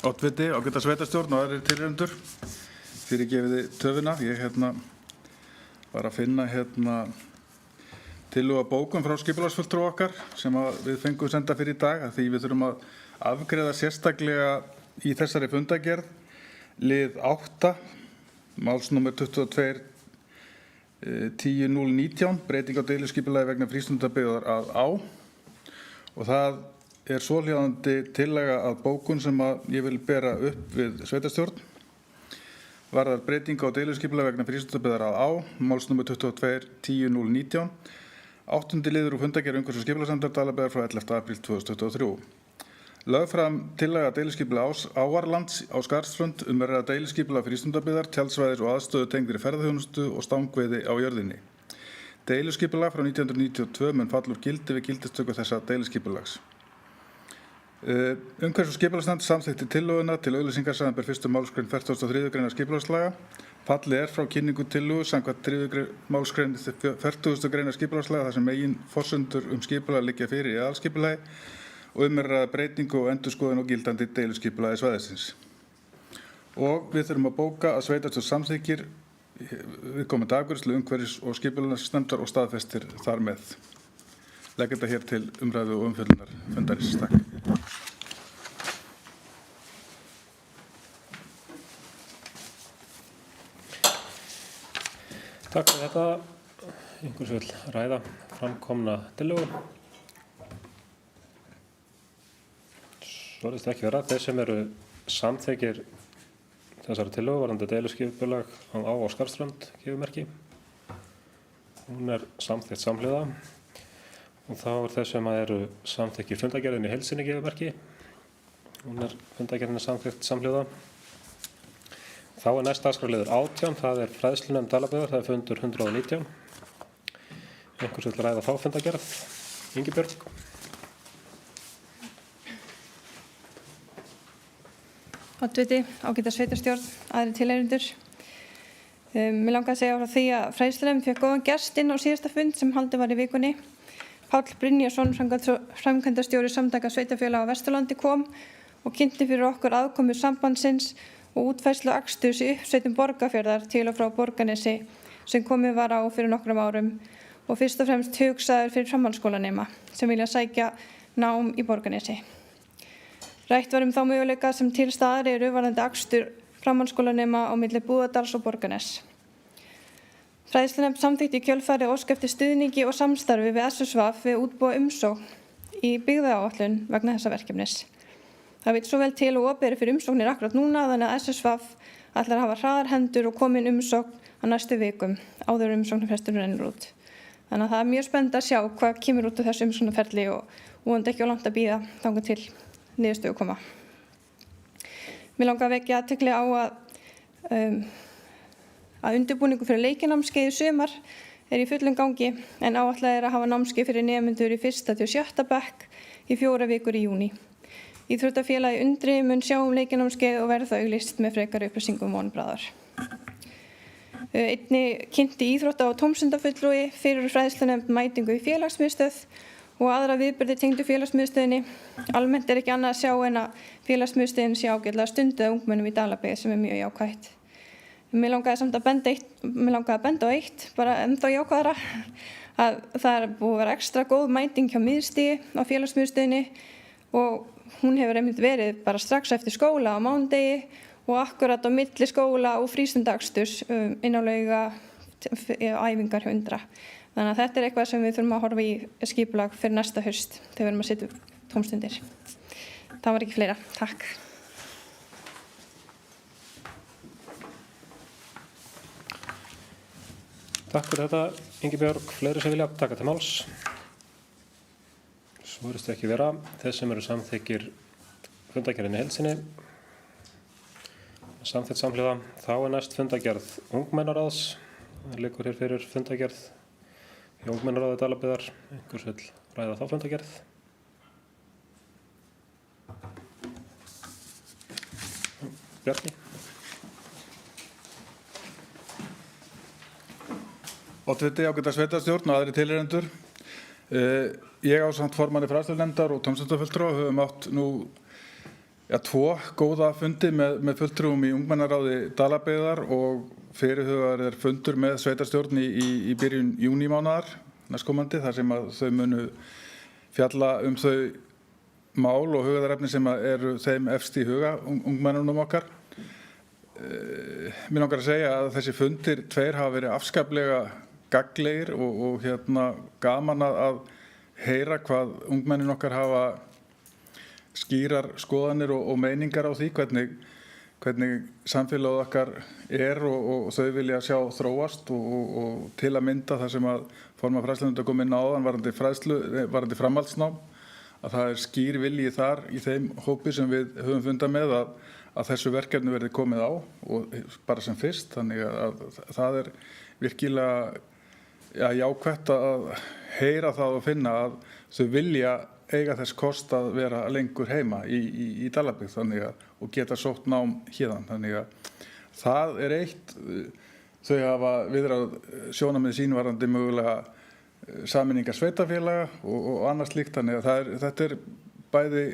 Oddviti, ágæta sveitarstjórn og aðrir tilheyrendur, fyrirgefiði töfina. Ég var að finna tillögu að bókum frá skipulagsfulltrúa okkar sem við fengum senda fyrir í dag, að því við þurfum að afgreiða sérstaklega í þessari fundargerð lið 8, málsnúmer 22 10.019, breyting á deiliskipulagi vegna frístundabyggðar að Á, og það er svohljóðandi tillaga að bókun sem ég vil bera upp við sveitarstjórn. Varðar breyting á deiliskipulagi vegna frístundabyggðar að Á, málsnúmer 22 10.019, 8. liður úr fundargerð umhverfis- og skipulagsnefndar Dalabyggðar frá 11. apríl 2023. Lögð fram tillaga deiliskipulagi Áarlands á Skarðsströnd að ræða deiliskipulagi frístundabyggðar, tjaldsvæðis og aðstöðu tengdri ferðaþjónustu og stangveiði á jörðinni. Deiliskipulag frá 1992 mun falla úr gildi við gildistöku þessa deiliskipulags. Umhverfis- og skipulagsnefnd samþykkti tillöguna til auglýsingar samanber 1. málsgrein 43. greinar skipulagslaga. Fallið frá kynningu tillögu samkvæmt 3. málsgrein 40. greinar skipulagslaga þar sem megin forsendur skipulag liggja fyrir í aðalskipulagi og að ræða breytingu og endurskoðun á gildandi deiliskipulagi svæðisins. Og við þurfum að bóka að sveitarstjórn samþykkir viðkomandi afgreiðslu umhverfis- og skipulagsnefndar og staðfestir þar með. Legg þetta hér til umræðu og umfjöllunar fundarins. Takk. Takk fyrir þetta. Einhvers vil ræða framkomna tillögu? Svo virðist ekki vera. Þeir sem eru samþykkir þessari tillögu varðandi deiluskipulag á og Skarðsströnd gefumerki. Hún er samþykkt samhliða og þá þess sem eru samþykki fundargerðinni í heild sinni gefumerki. Hún er fundargerðinni samþykkt samhliða. Þá næst dagskrárliður 18, það er fræðslunefnd Dalabyggðar, það er fundur 119. Einhvers vill ræða þá fundargerð? Ingibjörg. Oddviti, ágæta sveitarstjórn, aðrir tilheyrendur. Mér langar að segja frá því að fræðslunefnd fékk góðan gest inn á síðasta fund sem haldinn var í vikunni. Páll Brynjarsson, framkvæmdastjóri Samtaka sveitarfélaga á Vesturlandi, kom og kynnti fyrir okkur aðkomu sambandsins og útfærslu aksturs í uppsveitum Borgarfjarðar til og frá Borgarnesi sem komið var á fyrir nokkrum árum og fyrst og fremst hugsaður fyrir framhaldsskólanema sem vilja sækja nám í Borgarnesi. Rætt var þá möguleika sem til staðar eru varðandi akstur framhaldsskólanema á milli Búðardals og Borgarness. Fræðslunefnd samþykkti í kjölfarið ósk eftir stuðningi og samstarfi við SSV við útbúa umsókn í byggðaáætlun vegna þessa verkefnis. Það vill svo vel til og opið fyrir umsóknir akkurat núna þannig að SSV ætlar að hafa hraðar hendur og komin umsókn á næstu vikum áður umsóknarfresturinn rennur út. Þannig að það er mjög spennandi að sjá hvað kemur út úr þessu umsóknarferli og vonandi ekki of langt að bíða þangað til niðurstöðu koma. Mér langar að vekja athygli á að undirbúningur fyrir leikinámskeið í sumar er í fullum gangi en áætlað er að hafa námskeið fyrir nemendur í 1. til 7. bekk í 4 vikur í júní. Íþróttafélagi Undri mun sjá leikinámskeið og verða það auglýst með frekari upplýsingum vonbráðar. Einnig kynnti íþrótta- og tómstundafulltrúi fyrir fræðslunefnd mætingu í félagsmiðstöð og aðra viðburði tengdu félagsmiðstöðinni. Almennt er ekki annað að sjá en að félagsmiðstöðin sé ágætlega stunduð ungmennum í Dalabyggð sem er mjög jákvætt. Mér langaði samt að benda á eitt, bara ennþá jákvæðara, að það er búið að vera ekstra góð mæting hjá miðstigi á félagsmiðstöðinni og hún hefur einmitt verið bara strax eftir skóla á mánudegi og akkurat á milli skóla og frístundaksturs inn á Lauga æfingar hjá Undra. Þannig að þetta er eitthvað sem við þurfum að horfa í skipulag fyrir næsta haust þegar við erum að setja upp tómstundir. Það var ekki fleira. Takk. Takk fyrir þetta, Ingibjörg. Fleiri sem vilja taka til máls? Svo virðist ekki vera. Þeir sem eru samþykkir fundargerðinni í heild sinni, samþykkt samhliða. Þá er næst fundargerð ungmennaráðs. Það liggur hér fyrir fundargerð í ungmennaráði Dalabyggðar. Einhvers vill ræða þá fundargerð? Bjarki. Oddviti, ágæta sveitarstjórn og aðrir tilheyrendur. Ég ásamt formanni fræðslunefndar og tómstundafulltrúa höfum átt nú 2 góða fundi með fulltrúum í ungmennaráði Dalabyggðar og fyrirhugaður er fundur með sveitarstjórn í byrjun júnímánaðar næstkomandi þar sem að þau munu fjalla þau mál og hugðarefni sem eru þeim efst í huga ungmennunum okkar. Mér langar að segja að þessi fundir 2 hafa verið afskaplega gagnlegir og gaman að heyra hvað ungmennin okkar hafa skýrar skoðanir og meiningar á því hvernig samfélagið okkar er og þau vilja sjá þróast og til að mynda það sem að formaður fræðslunefndar kom inn á áðan varðandi framhaldsnám, að það er skýr vilji þar í þeim hópi sem við höfum fundað með að þessu verkefni verði komið á og bara sem fyrst. Þannig að það er virkilega jákvætt að heyra það og finna að þau vilja eiga þess kost að vera lengur heima í Dalabyggð og geta sótt nám héðan. Þannig að það er eitt. Þau hafa viðrað sjónarmið sín varðandi mögulega sameiningar sveitarfélaga og annað slíkt. Þannig að þetta er bæði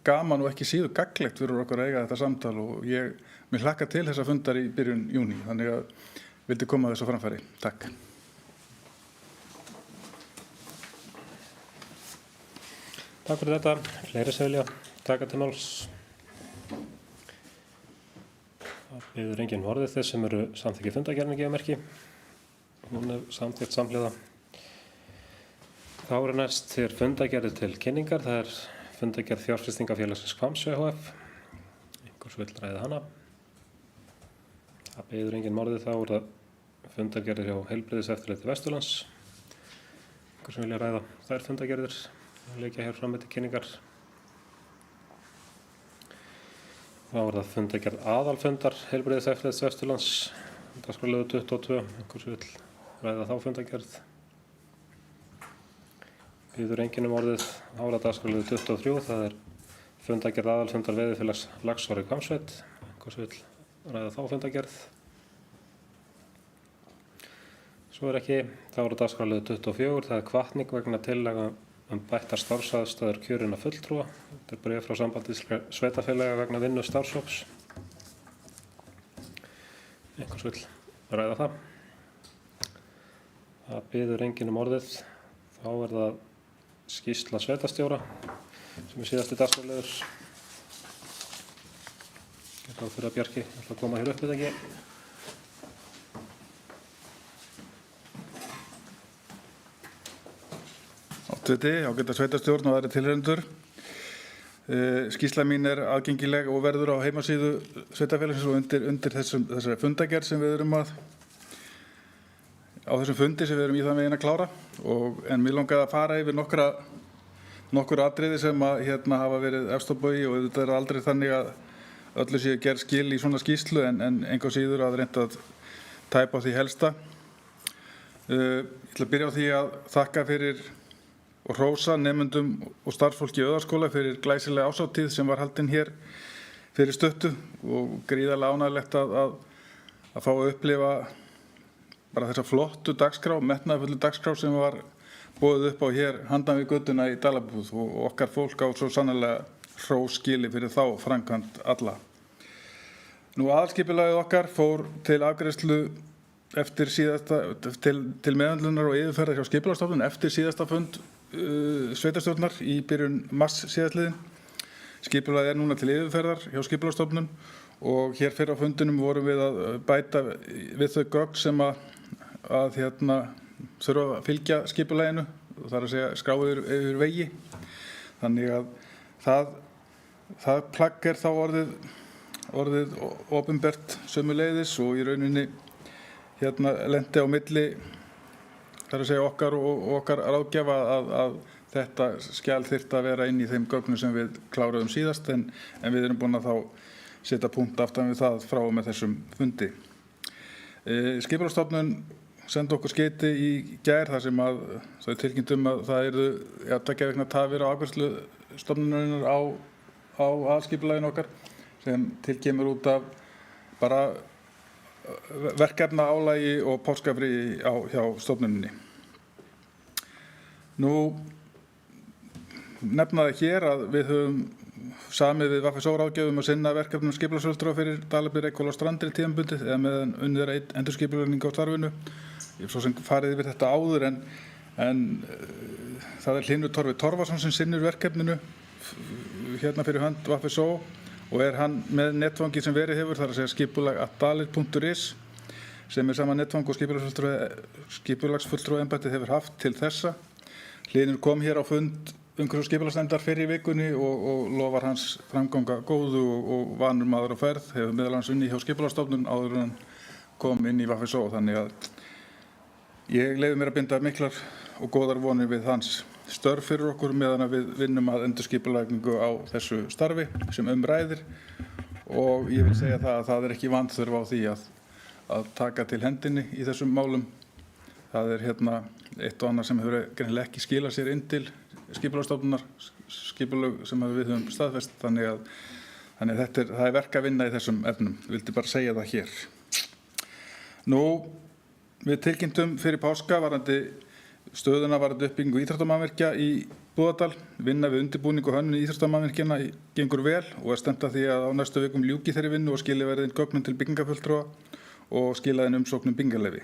gaman og ekki síður gagnlegt fyrir okkur að eiga þetta samtal og ég hlakka til þessa fundar í byrjun júní. Þannig að vildi koma þessu framfæri. Takk. Takk fyrir þetta. Fleiri sem vilja taka til máls? Það biður enginn orðið þess sem eru samþykkir fundargerðinni gefumerki. Hún er samþykkt samhliða. Þá er næst hér fundargerðir til kynningar. Það er fundargerð fjárfestingafélagsins Hvamms ehf. Einhvers vill ræða hana? Bíður enginn orðið þá það fundargerðir hjá Heilbrigðiseftirliti Vesturlands. Einhver sem vilja ræða þær fundargerðir leggja hér fram til kynningar. Þá það fundargerð aðalfundar Heilbrigðiseftirlits Vesturlands, dagskrárliður 22. Einhver sem vill ræða þá fundargerð. Bíður enginn orðið þá það dagskrárliður 23. Það fundargerð aðalfundar Veiðifélags Laxár í Hvammsveit. Einhver sem vill ræða þá fundargerð. Svo ekki, þá dagskrárliður 24, það hvatning vegna tillaga bættar starfsaðstæður kjörinna fulltrúa. Þetta bréf frá Sambandi sveitarfélaga vegna vinnu starfshóps. Einhvers vill ræða það. Það biður enginn orðið. Þá það skýrsla sveitarstjóra sem síðasti dagskrárliður. Ég þá fyrir að Bjarki ætla að koma hér upp við ekki. Ágæta sveitarstjórn og aðrir tilheyrendur. Skýrsla mín aðgengileg og verður á heimasíðu sveitarfélagsins og undir þessari fundargerð sem við erum á þessum fundi sem við erum í það megin að klára. En mér langaði að fara yfir nokkur atriði sem hafa verið efst á baugi og þetta aldrei þannig að öllu séu gerð skil í svona skýrslu en engu síður að reynda að tæpa á því helsta. Ég ætla að byrja á því að þakka fyrir og hrósa nemendum og starfsfólki í Auðarskóla fyrir glæsilega árshátíð sem var haldin hér fyrir stuttu og gríðarlega ánægjulegt að fá að upplifa bara þessa flottu dagskrá, metnaðarfullu dagskrá sem var boðið upp á hér handan við götuna í Dalabúð og okkar fólk á svo sannarlega hrós skili fyrir þá framkvæmd alla. Aðalskipulagið okkar fór til afgreiðslu eftir til meðhöndlunar og yfirferðar hjá Skipulagsstofnun eftir síðasta fund sveitarstjórnar í byrjun mars síðastliðinn. Skipulagið núna til yfirferðar hjá Skipulagsstofnun og hér fyrir á fundinum vorum við að bæta við þau gögn sem að þurfa að fylgja skipulaginu, það að segja skrá yfir vegi. Þannig að það plagg þá orðið opinbert sömuleiðis og í rauninni lendi á milli það að segja okkar og okkar ráðgjafa að þetta skjal þyrfti að vera inn í þeim gögnum sem við kláruðum síðast en við erum búin að þá setja punkt aftan við það frá með þessum fundi. Skipulagsstofnun sendi okkur skeyti í gær þar sem að þau tilkynntum að það yrðu 2 vikna tafir á afgreiðslu stofnunarinnar á aðalskipulaginu okkar sem tilkemur út af bara verkefna álagi og páskafrí hjá stofnuninni. Nefnaði hér að við höfum samið við VFSO-ráðgjöfum að sinna verkefnum skipulagsfulltrúa fyrir Dalabyggð, Reykhóla og Strandir tímabundið eða meðan unnið endurskipulagning á starfinu. Ég hef svo sem farið yfir þetta áður en það Hlynur Torfi Torfason sem sinnir verkefninu hérna fyrir hönd VFSO og hann með netfangi sem verið hefur, þar að segja skipulag@dalir.is sem sama netfang og skipulagsfulltrúaembættið hefur haft til þessa. Hlynur kom hér á fund umhverfis- og skipulagsnefndar fyrr í vikunni og lofar hans framganga góðu og vanur maður á ferð, hefur meðal annars unnið hjá Skipulagsstofnun áður en hann kom inn í VFSO, þannig að ég leyfi mér að binda miklar og góðar vonir við hans störf fyrir okkur meðan við vinnum að endurskipulagningu á þessu starfi sem ræðir og ég vil segja það að það ekki vanþörf á því að taka til hendinni í þessum málum. Það eitt og annað sem hefur greinilega ekki skilað sér inn til Skipulagsstofnunar, skipulag sem við höfum staðfest, þannig að það verk að vinna í þessum efnum. Ég vildi bara segja það hér. Við tilkynntum fyrir páska varðandi stöðuna varðandi uppbyggingu íþróttamannvirkja í Búðardal. Vinna við undirbúning og hönnun íþróttamannvirkjanna gengur vel og stefnt að því að á næstu vikum ljúki þeirri vinnu og skili verið inn gögnum til byggingafulltrúa og skila inn umsóknum byggingarleyfi.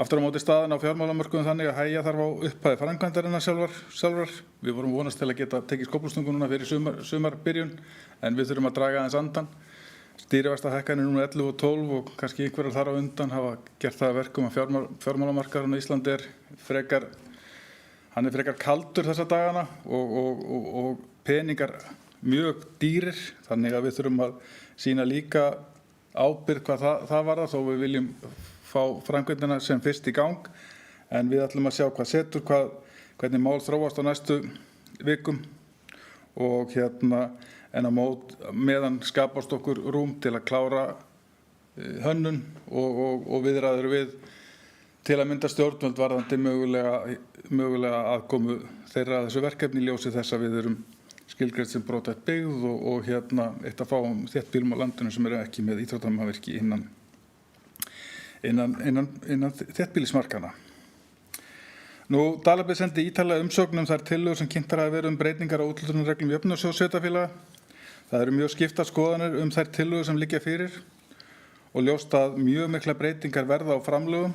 Aftur á móti staðan á fjármálamörkuðum þannig að hægja þarf á upphæði framkvæmdarinnar sjálfar. Við vorum vonast til að geta tekið skóflustungu núna fyrir sumarbyrjun en við þurfum að draga aðeins andan. Stýrivaxtahækkanir núna 11 og 12 og kannski einhverjar þar á undan hafa gert það að verkum að fjármálamarkaðurinn á Íslandi frekar kaldur þessa dagana og peningar mjög dýrir, þannig að við þurfum að sýna líka ábyrgð hvað það varðar þó við viljum fá framkvæmdina sem fyrst í gang en við ætlum að sjá hvað setur, hvernig mál þróast á næstu vikum og en á meðan skapast okkur rúm til að klára hönnun og viðræður við til að mynda stjórnvöld varðandi mögulega aðkomu þeirra að þessu verkefni í ljósi þess að við erum skilgreind sem brothætt byggð og eitt að fáum þéttbýlum á landinu sem eru ekki með íþróttamannvirki innan þéttbýlismarkana. Nú, Dalabyggð sendi ítarlega umsögn þær tillögur sem kynntar hafa verið breytingar á úthlutunarreglum Jöfnunarsjóðs sveitarfélaga. Það eru mjög skiptar skoðanir þær tillögur sem liggja fyrir og ljóst að mjög miklar breytingar verða á framlögum,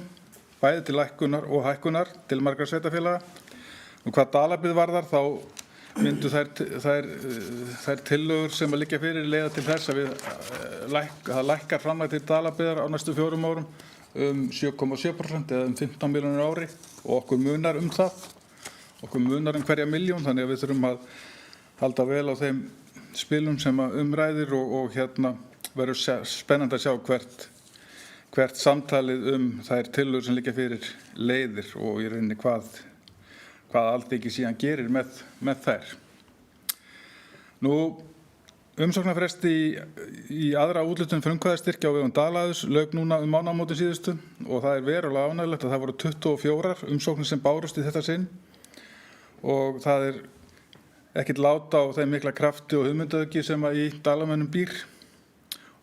bæði til lækkunar og hækkunar til margra sveitarfélaga. Og hvað Dalabyggð varðar þá myndu þær tillögur sem að liggja fyrir leiða til þess að það lækkar framlag til Dalabyggðar á næstu 4 árum 7,7% eða 15 milljónir á ári og okkur munar það. Okkur munar hverja milljón, þannig að við þurfum að halda vel á þeim spilum sem ræðir og verður spennandi að sjá hvert samtalið þær tillögur sem liggja fyrir leiðir og í rauninni hvað Alþingi síðan gerir með þær. Nú, umsóknarfresti í aðra úthlutun frumkvæðisstyrkja á vegum Dalabyggðar lauk núna mánaðamótin síðustu og það verulega ánægjulegt að það voru 24 umsóknir sem bárust í þetta sinn og það ekkert láta á þeim mikla krafti og hugmyndaauki sem í Dalamönnum býr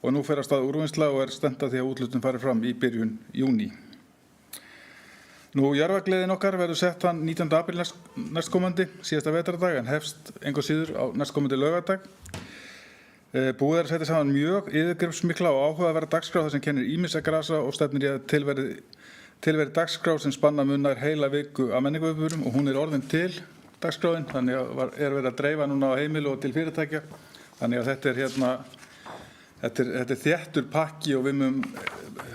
og nú fer af stað úrvinnsla og stefnt að því að úthlutun fari fram í byrjun júní. Nú, Jörfagleðin okkar verður sett þann 19. apríl næstkomandi, síðasta vetrardag, en hefst engu síður á næstkomandi laugardag. Búið að setja saman mjög yfirgripsmikla og áhugaverða dagskrá þar sem kennir ýmissa grasa og stefnir í að tilveri dagskrá sem spanna munnar heila viku af menningarviðburðum og hún orðin til dagskráin, þannig að verið að dreifa núna á heimili og til fyrirtækja. Þannig að þetta er þéttur pakki og við munum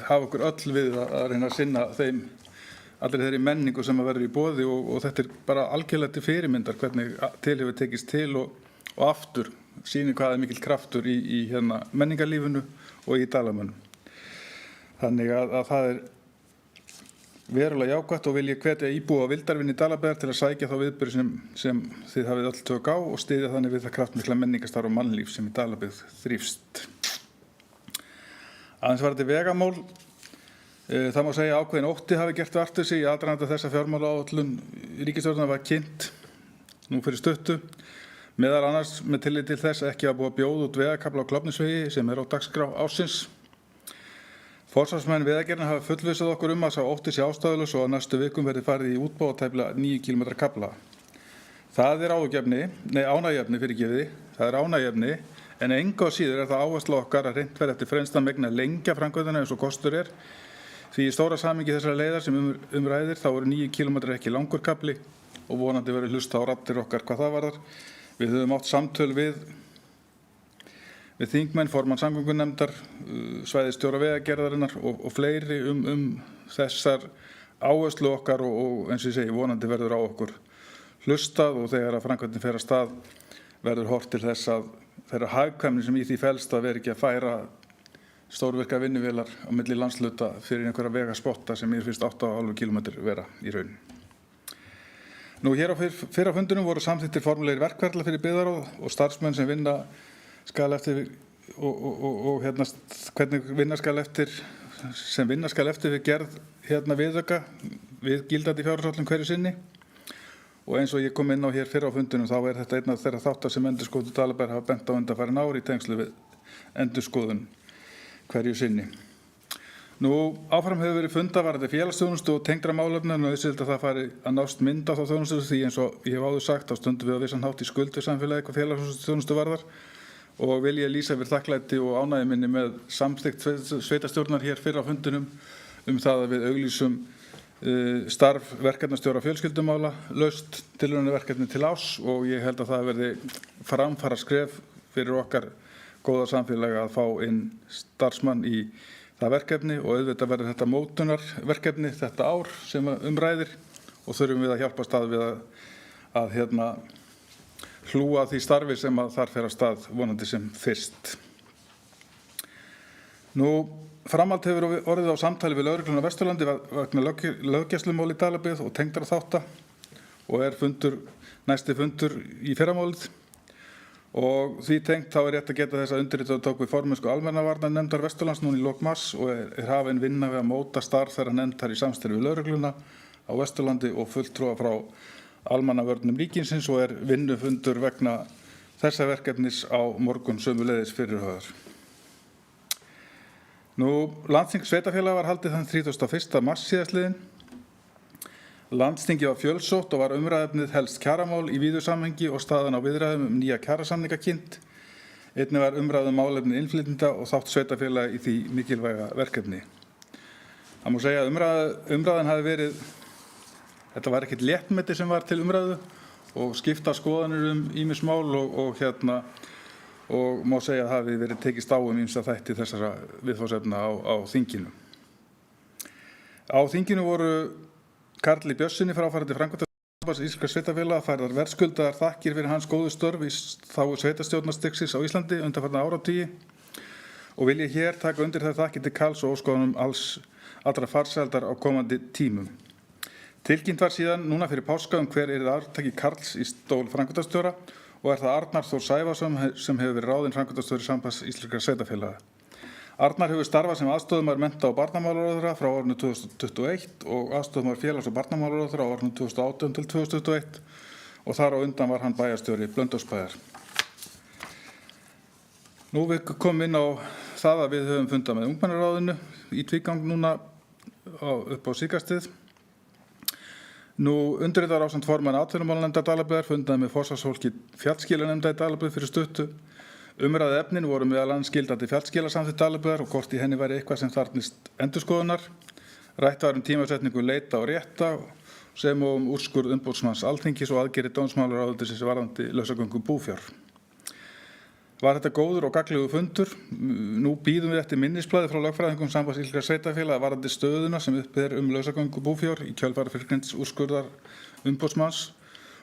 hafa okkur öll við að reyna að sinna allir þeirri menningu sem verður í boði og þetta bara algjörlega til fyrirmyndar hvernig til hefur tekist til og aftur sýnir hvað mikill kraftur í menningarlífinu og í Dalamönnum. Þannig að það verulega jákvætt og vil ég hvetja íbúa Vildarvin í Dalabyggðar til að sækja þá viðburði sem þið hafið öll tök á og styðja þannig við það kraftmikla menningarstarf og mannlíf sem í Dalabyggð þrífst. Aðeins varðandi vegamál. Það má segja ákveðin ótti hafi gert vart við sig í aðdraganda þess að fjármálaáætlun ríkisstjórnar var kynnt nú fyrir stuttu, meðal annars með tilliti til þess að ekki var búið að bjóða út vegakafla á Klofningsvegi sem á dagskrá ársins. Forsvarsmenn Vegagerðarinnar hafa fullvissað okkur að sá ótti sé ástæðulaus og að næstu vikum verði farið í útboð á tæplega 9 km kafla. Það er ánægjefni, en engu að síður það áhersla okkar að reynt verði eftir fremsta megni að lengja framkvæmdina eins og kostur Því í stóra samhengi þessara leiðar sem ræðir þá eru 9 km ekki langur kafli og vonandi verður hlusta á raddir okkar hvað það varðar. Við höfum átt samtöl við þingmenn, formann samgöngunefndar, svæðisstjóra Vegagerðarinnar og fleiri þessar áherslu okkar og eins og ég segi vonandi verður á okkur hlustað og þegar að framkvæmdin fer af stað verður horft til þess að þeirra hagkvæmni sem í því felst að vera ekki að færa stórvirka vinnuvélar á milli landshluta fyrir einhverja vegaspotta sem mér finnst 8,5 km vera í raun. Nú, hér á fyrra fundinum voru samþykktir formulegir verkferla fyrir byggðarráð og starfsmenn sem vinna skal eftir hvernig vinna skal eftir við gerð viðauka við gildandi fjárhagsáætlun hverju sinni. Og eins og ég kom inn á hér fyrra á fundinum þá þetta einn af þeirra þáttar sem endurskoðendur Dalabyggðar hafa bent á undanfarin ár í tengslu við endurskoðun hverju sinni. Nú, áfram hefur verið fundað varðandi félagsþjónustu og tengdra málefni og nauðsynlegt að það fari að nást mynd á þá þjónustu því eins og ég hef áður sagt þá stundum við á vissan hátt í skuld við samfélagið hvað félagsþjónustu varðar og vil ég lýsa yfir þakklæti og ánægju minni með samþykkt sveitarstjórnar hér fyrr á fundinum það að við auglýsum starf verkefnastjóra fjölskyldumála laust tilraunaverkefni til árs og ég held að það verði framfara skref fyrir okkar góða samfélagi að fá inn starfsmann í það verkefni og auðvitað verður þetta mótunarverkefni þetta ár sem ræðir og þurfum við að hjálpast að við að hlúa því starfi sem þar fer af stað vonandi sem fyrst. Framhald hefur orðið á samtali við lögregluna á Vesturlandi vegna löggæslumál í Dalabyggð og tengdra þátta og næsti fundur í fyrramálið. Og því tengt þá rétt að geta þess að undirritaður tók við formennsku almannavarnanefndar Vesturlands núna í lok mars og hafin vinna við að móta starf þeirra nefndar í samstarfi við lögregluna á Vesturlandi og fulltrúa frá almannavörnum ríkinsins og vinnufundur vegna þessa verkefnis á morgun sömuleiðis fyrirhugaður. Landsþing sveitarfélaga var haldið þann 31. mars síðastliðinn. Landsþingi var fjölsótt og var umræðefnið helst kjaramál í víðu samhengi og staðan á viðræðum nýja kjarasamninga kynnt. Einnig var umræðum málefni innflytjenda og þátt sveitarfélaga í því mikilvæga verkefni. Það má segja að umræðan hafi verið, þetta var ekkert léttmeti sem var til umræðu og skipta skoðanir ýmis mál og má segja að hafi verið tekist á ýmsa þætti þessara viðfangsefna á þinginu. Á þinginu voru Karli Björnssyni fráfarandi framkvæmdasambands íslenskra sveitarfélaga færðar verðskuldaðar þakkir fyrir hans góðu störf í þágu sveitarstjórnarstigsins á Íslandi undanfarna áratugi og vil ég hér taka undir þær þakkir til Karls og óska honum allra farsældar á komandi tímum. Tilkynnt var síðan núna fyrir páska hver yrði arftaki Karls í stól framkvæmdastjóra og það Arnar Þór Sævarsson sem hefur verið ráðinn framkvæmdastjóri Sambands íslenskra sveitarfélaga. Arnar hefur starfað sem aðstoðarmaður mennta- og barnamálaráðherra frá árinu 2021 og aðstoðarmaður félags- og barnamálaráðherra á árinu 2018 til 2021 og þar á undan var hann bæjarstjóri Blönduósbæjar. Við komum inn á það að við höfum fundað með ungmennaráðinu í tvígang núna upp á síðkastið. Undirritaður ásamt formann atvinnumálanefndar Dalabyggðar fundaði með forsvarsfólki fjallskilanefnda í Dalabyggð fyrir stuttu. Umræðu efnin voru meðal annars gildandi fjallskilasamþykkt Dalabyggðar og hvort í henni væri eitthvað sem þarfnist endurskoðunar. Rætt var tímasetningu leita og rétta sem og úrskurð umboðsmanns Alþingis og aðgerðir dómsmálaráðuneytisins varðandi lausagöngu búfjár. Var þetta góður og gagnlegur fundur. Nú bíðum við eftir minnisblaði frá lögfræðingum Sambands íslenskra sveitarfélaga varðandi stöðuna sem uppi um lausagöngu búfjár í kjölfar fyrrgreinds úrskurðar umboðsmanns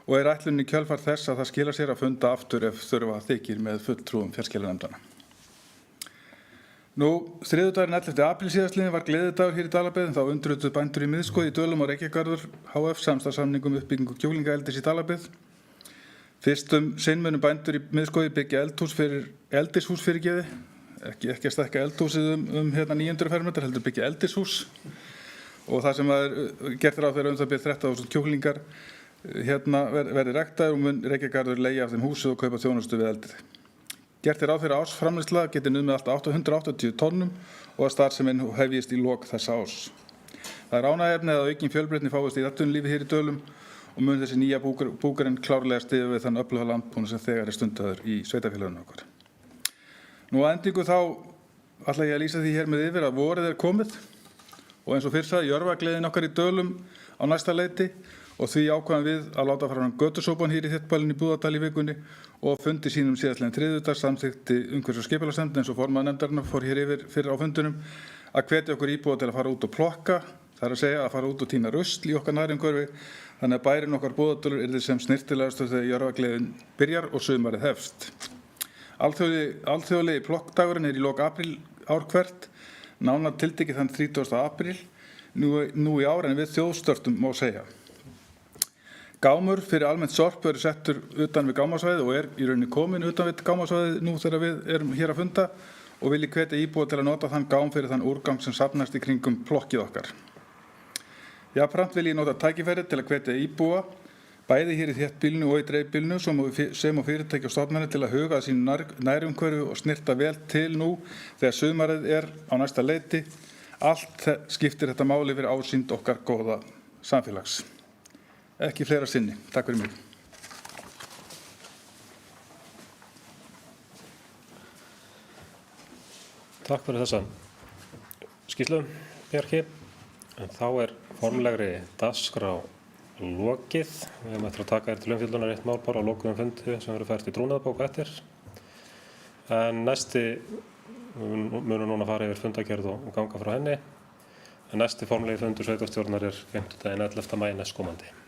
og ætlunin í kjölfar þess að það skilar sér að funda aftur ef þurfa þykir með fulltrúum fjarskiptanefndanna. Þriðjudagurinn 11. apríl síðastliðinn var gleðidagur hér í Dalabyggð þá undirrituðu bændur í Miðskógi í Dölum og Reykjagarður HF samstarfssamning uppbyggingu kjúklingaeldis í Dalabyggð. Fyrst sinn munu bændur í Miðskógi byggja eldishús fyrirgeði, ekki að stækka eldhúsið 900 fermetrar, heldur byggja eldishús og það sem gert ráð fyrir það byrð 13.000 kjúklingar verði ræktaður og mun Reykjagarður leigja af þeim húsið og kaupa þjónustu við eldið. Gert ráð fyrir ársframleiðsla geti numið allt 880 tonnum og að starfsemin hefjist í lok þessa árs. Það ánægjuefni að aukin fjölbreytni fáist í atvinnulífi hér í Dölum og mun þessi nýja búgarinn klárlega styðja við þann öfluga landbúnað sem þegar stundaður í sveitarfélaginu okkar. Að endingu þá ætla ég að lýsa því hér með yfir að vorið komið og eins og fyrr sagði jörfagleðin okkar í Dölum á næsta leyti og því ákvaðum við að láta fara götusópan hér í þéttbælinn í Búðardal í vikunni og fundi sínum síðastliðinn þriðjudag samþykkti umhverfis- og skipulagsnefndin eins og formaður nefndarinnar fór hér yfir fyrir á fundunum að hvetja okkur íbúa til að fara út og plokka, það að segja að fara út og tína rusl í okkar nærumhverfi þannig að bærinn okkar Búðardalur yrði sem snyrtilegastur þegar jörfagleðin byrjar og sumarið hefst. Alþjóðlegi plokkdagurinn í lok apríl ár hvert, nánar tiltekið þann 30. apríl, nú í ár en við þjóðstörtum má segja. Gámur fyrir almennt sorp verður settur utan við gámasvæðið og í rauninni komin utan við gámasvæðið nú þegar við erum hér að funda og vil ég hvetja íbúa til að nota þann gám fyrir þann úrgang sem safnast í kringum plokkið okkar. Jafnframt vil ég nota tækifærið til að hvetja íbúa bæði hér í þéttbýlinu og í dreifbýlinu sem og fyrirtæki og stofnanir til að huga að sínu nærumhverfi og snyrta vel til nú þegar sumarið á næsta leyti. Allt skiptir þetta máli fyrir ásýnd okkar góða samfélags. Ekki fleira sinni. Takk fyrir mig. Takk fyrir þessa skýrslu, Bjarki. En þá formlegri dagskrá lokið. Við höfum eftir að taka þér til umfjöllunar eitt mál bara á lokuðum fundi sem verður fært í trúnaðarbók eftir. En næsti munum núna fara yfir fundagerð og ganga frá henni. En næsti formlegi fundur sveitarstjórnar 5. 11. maí næstkomandi.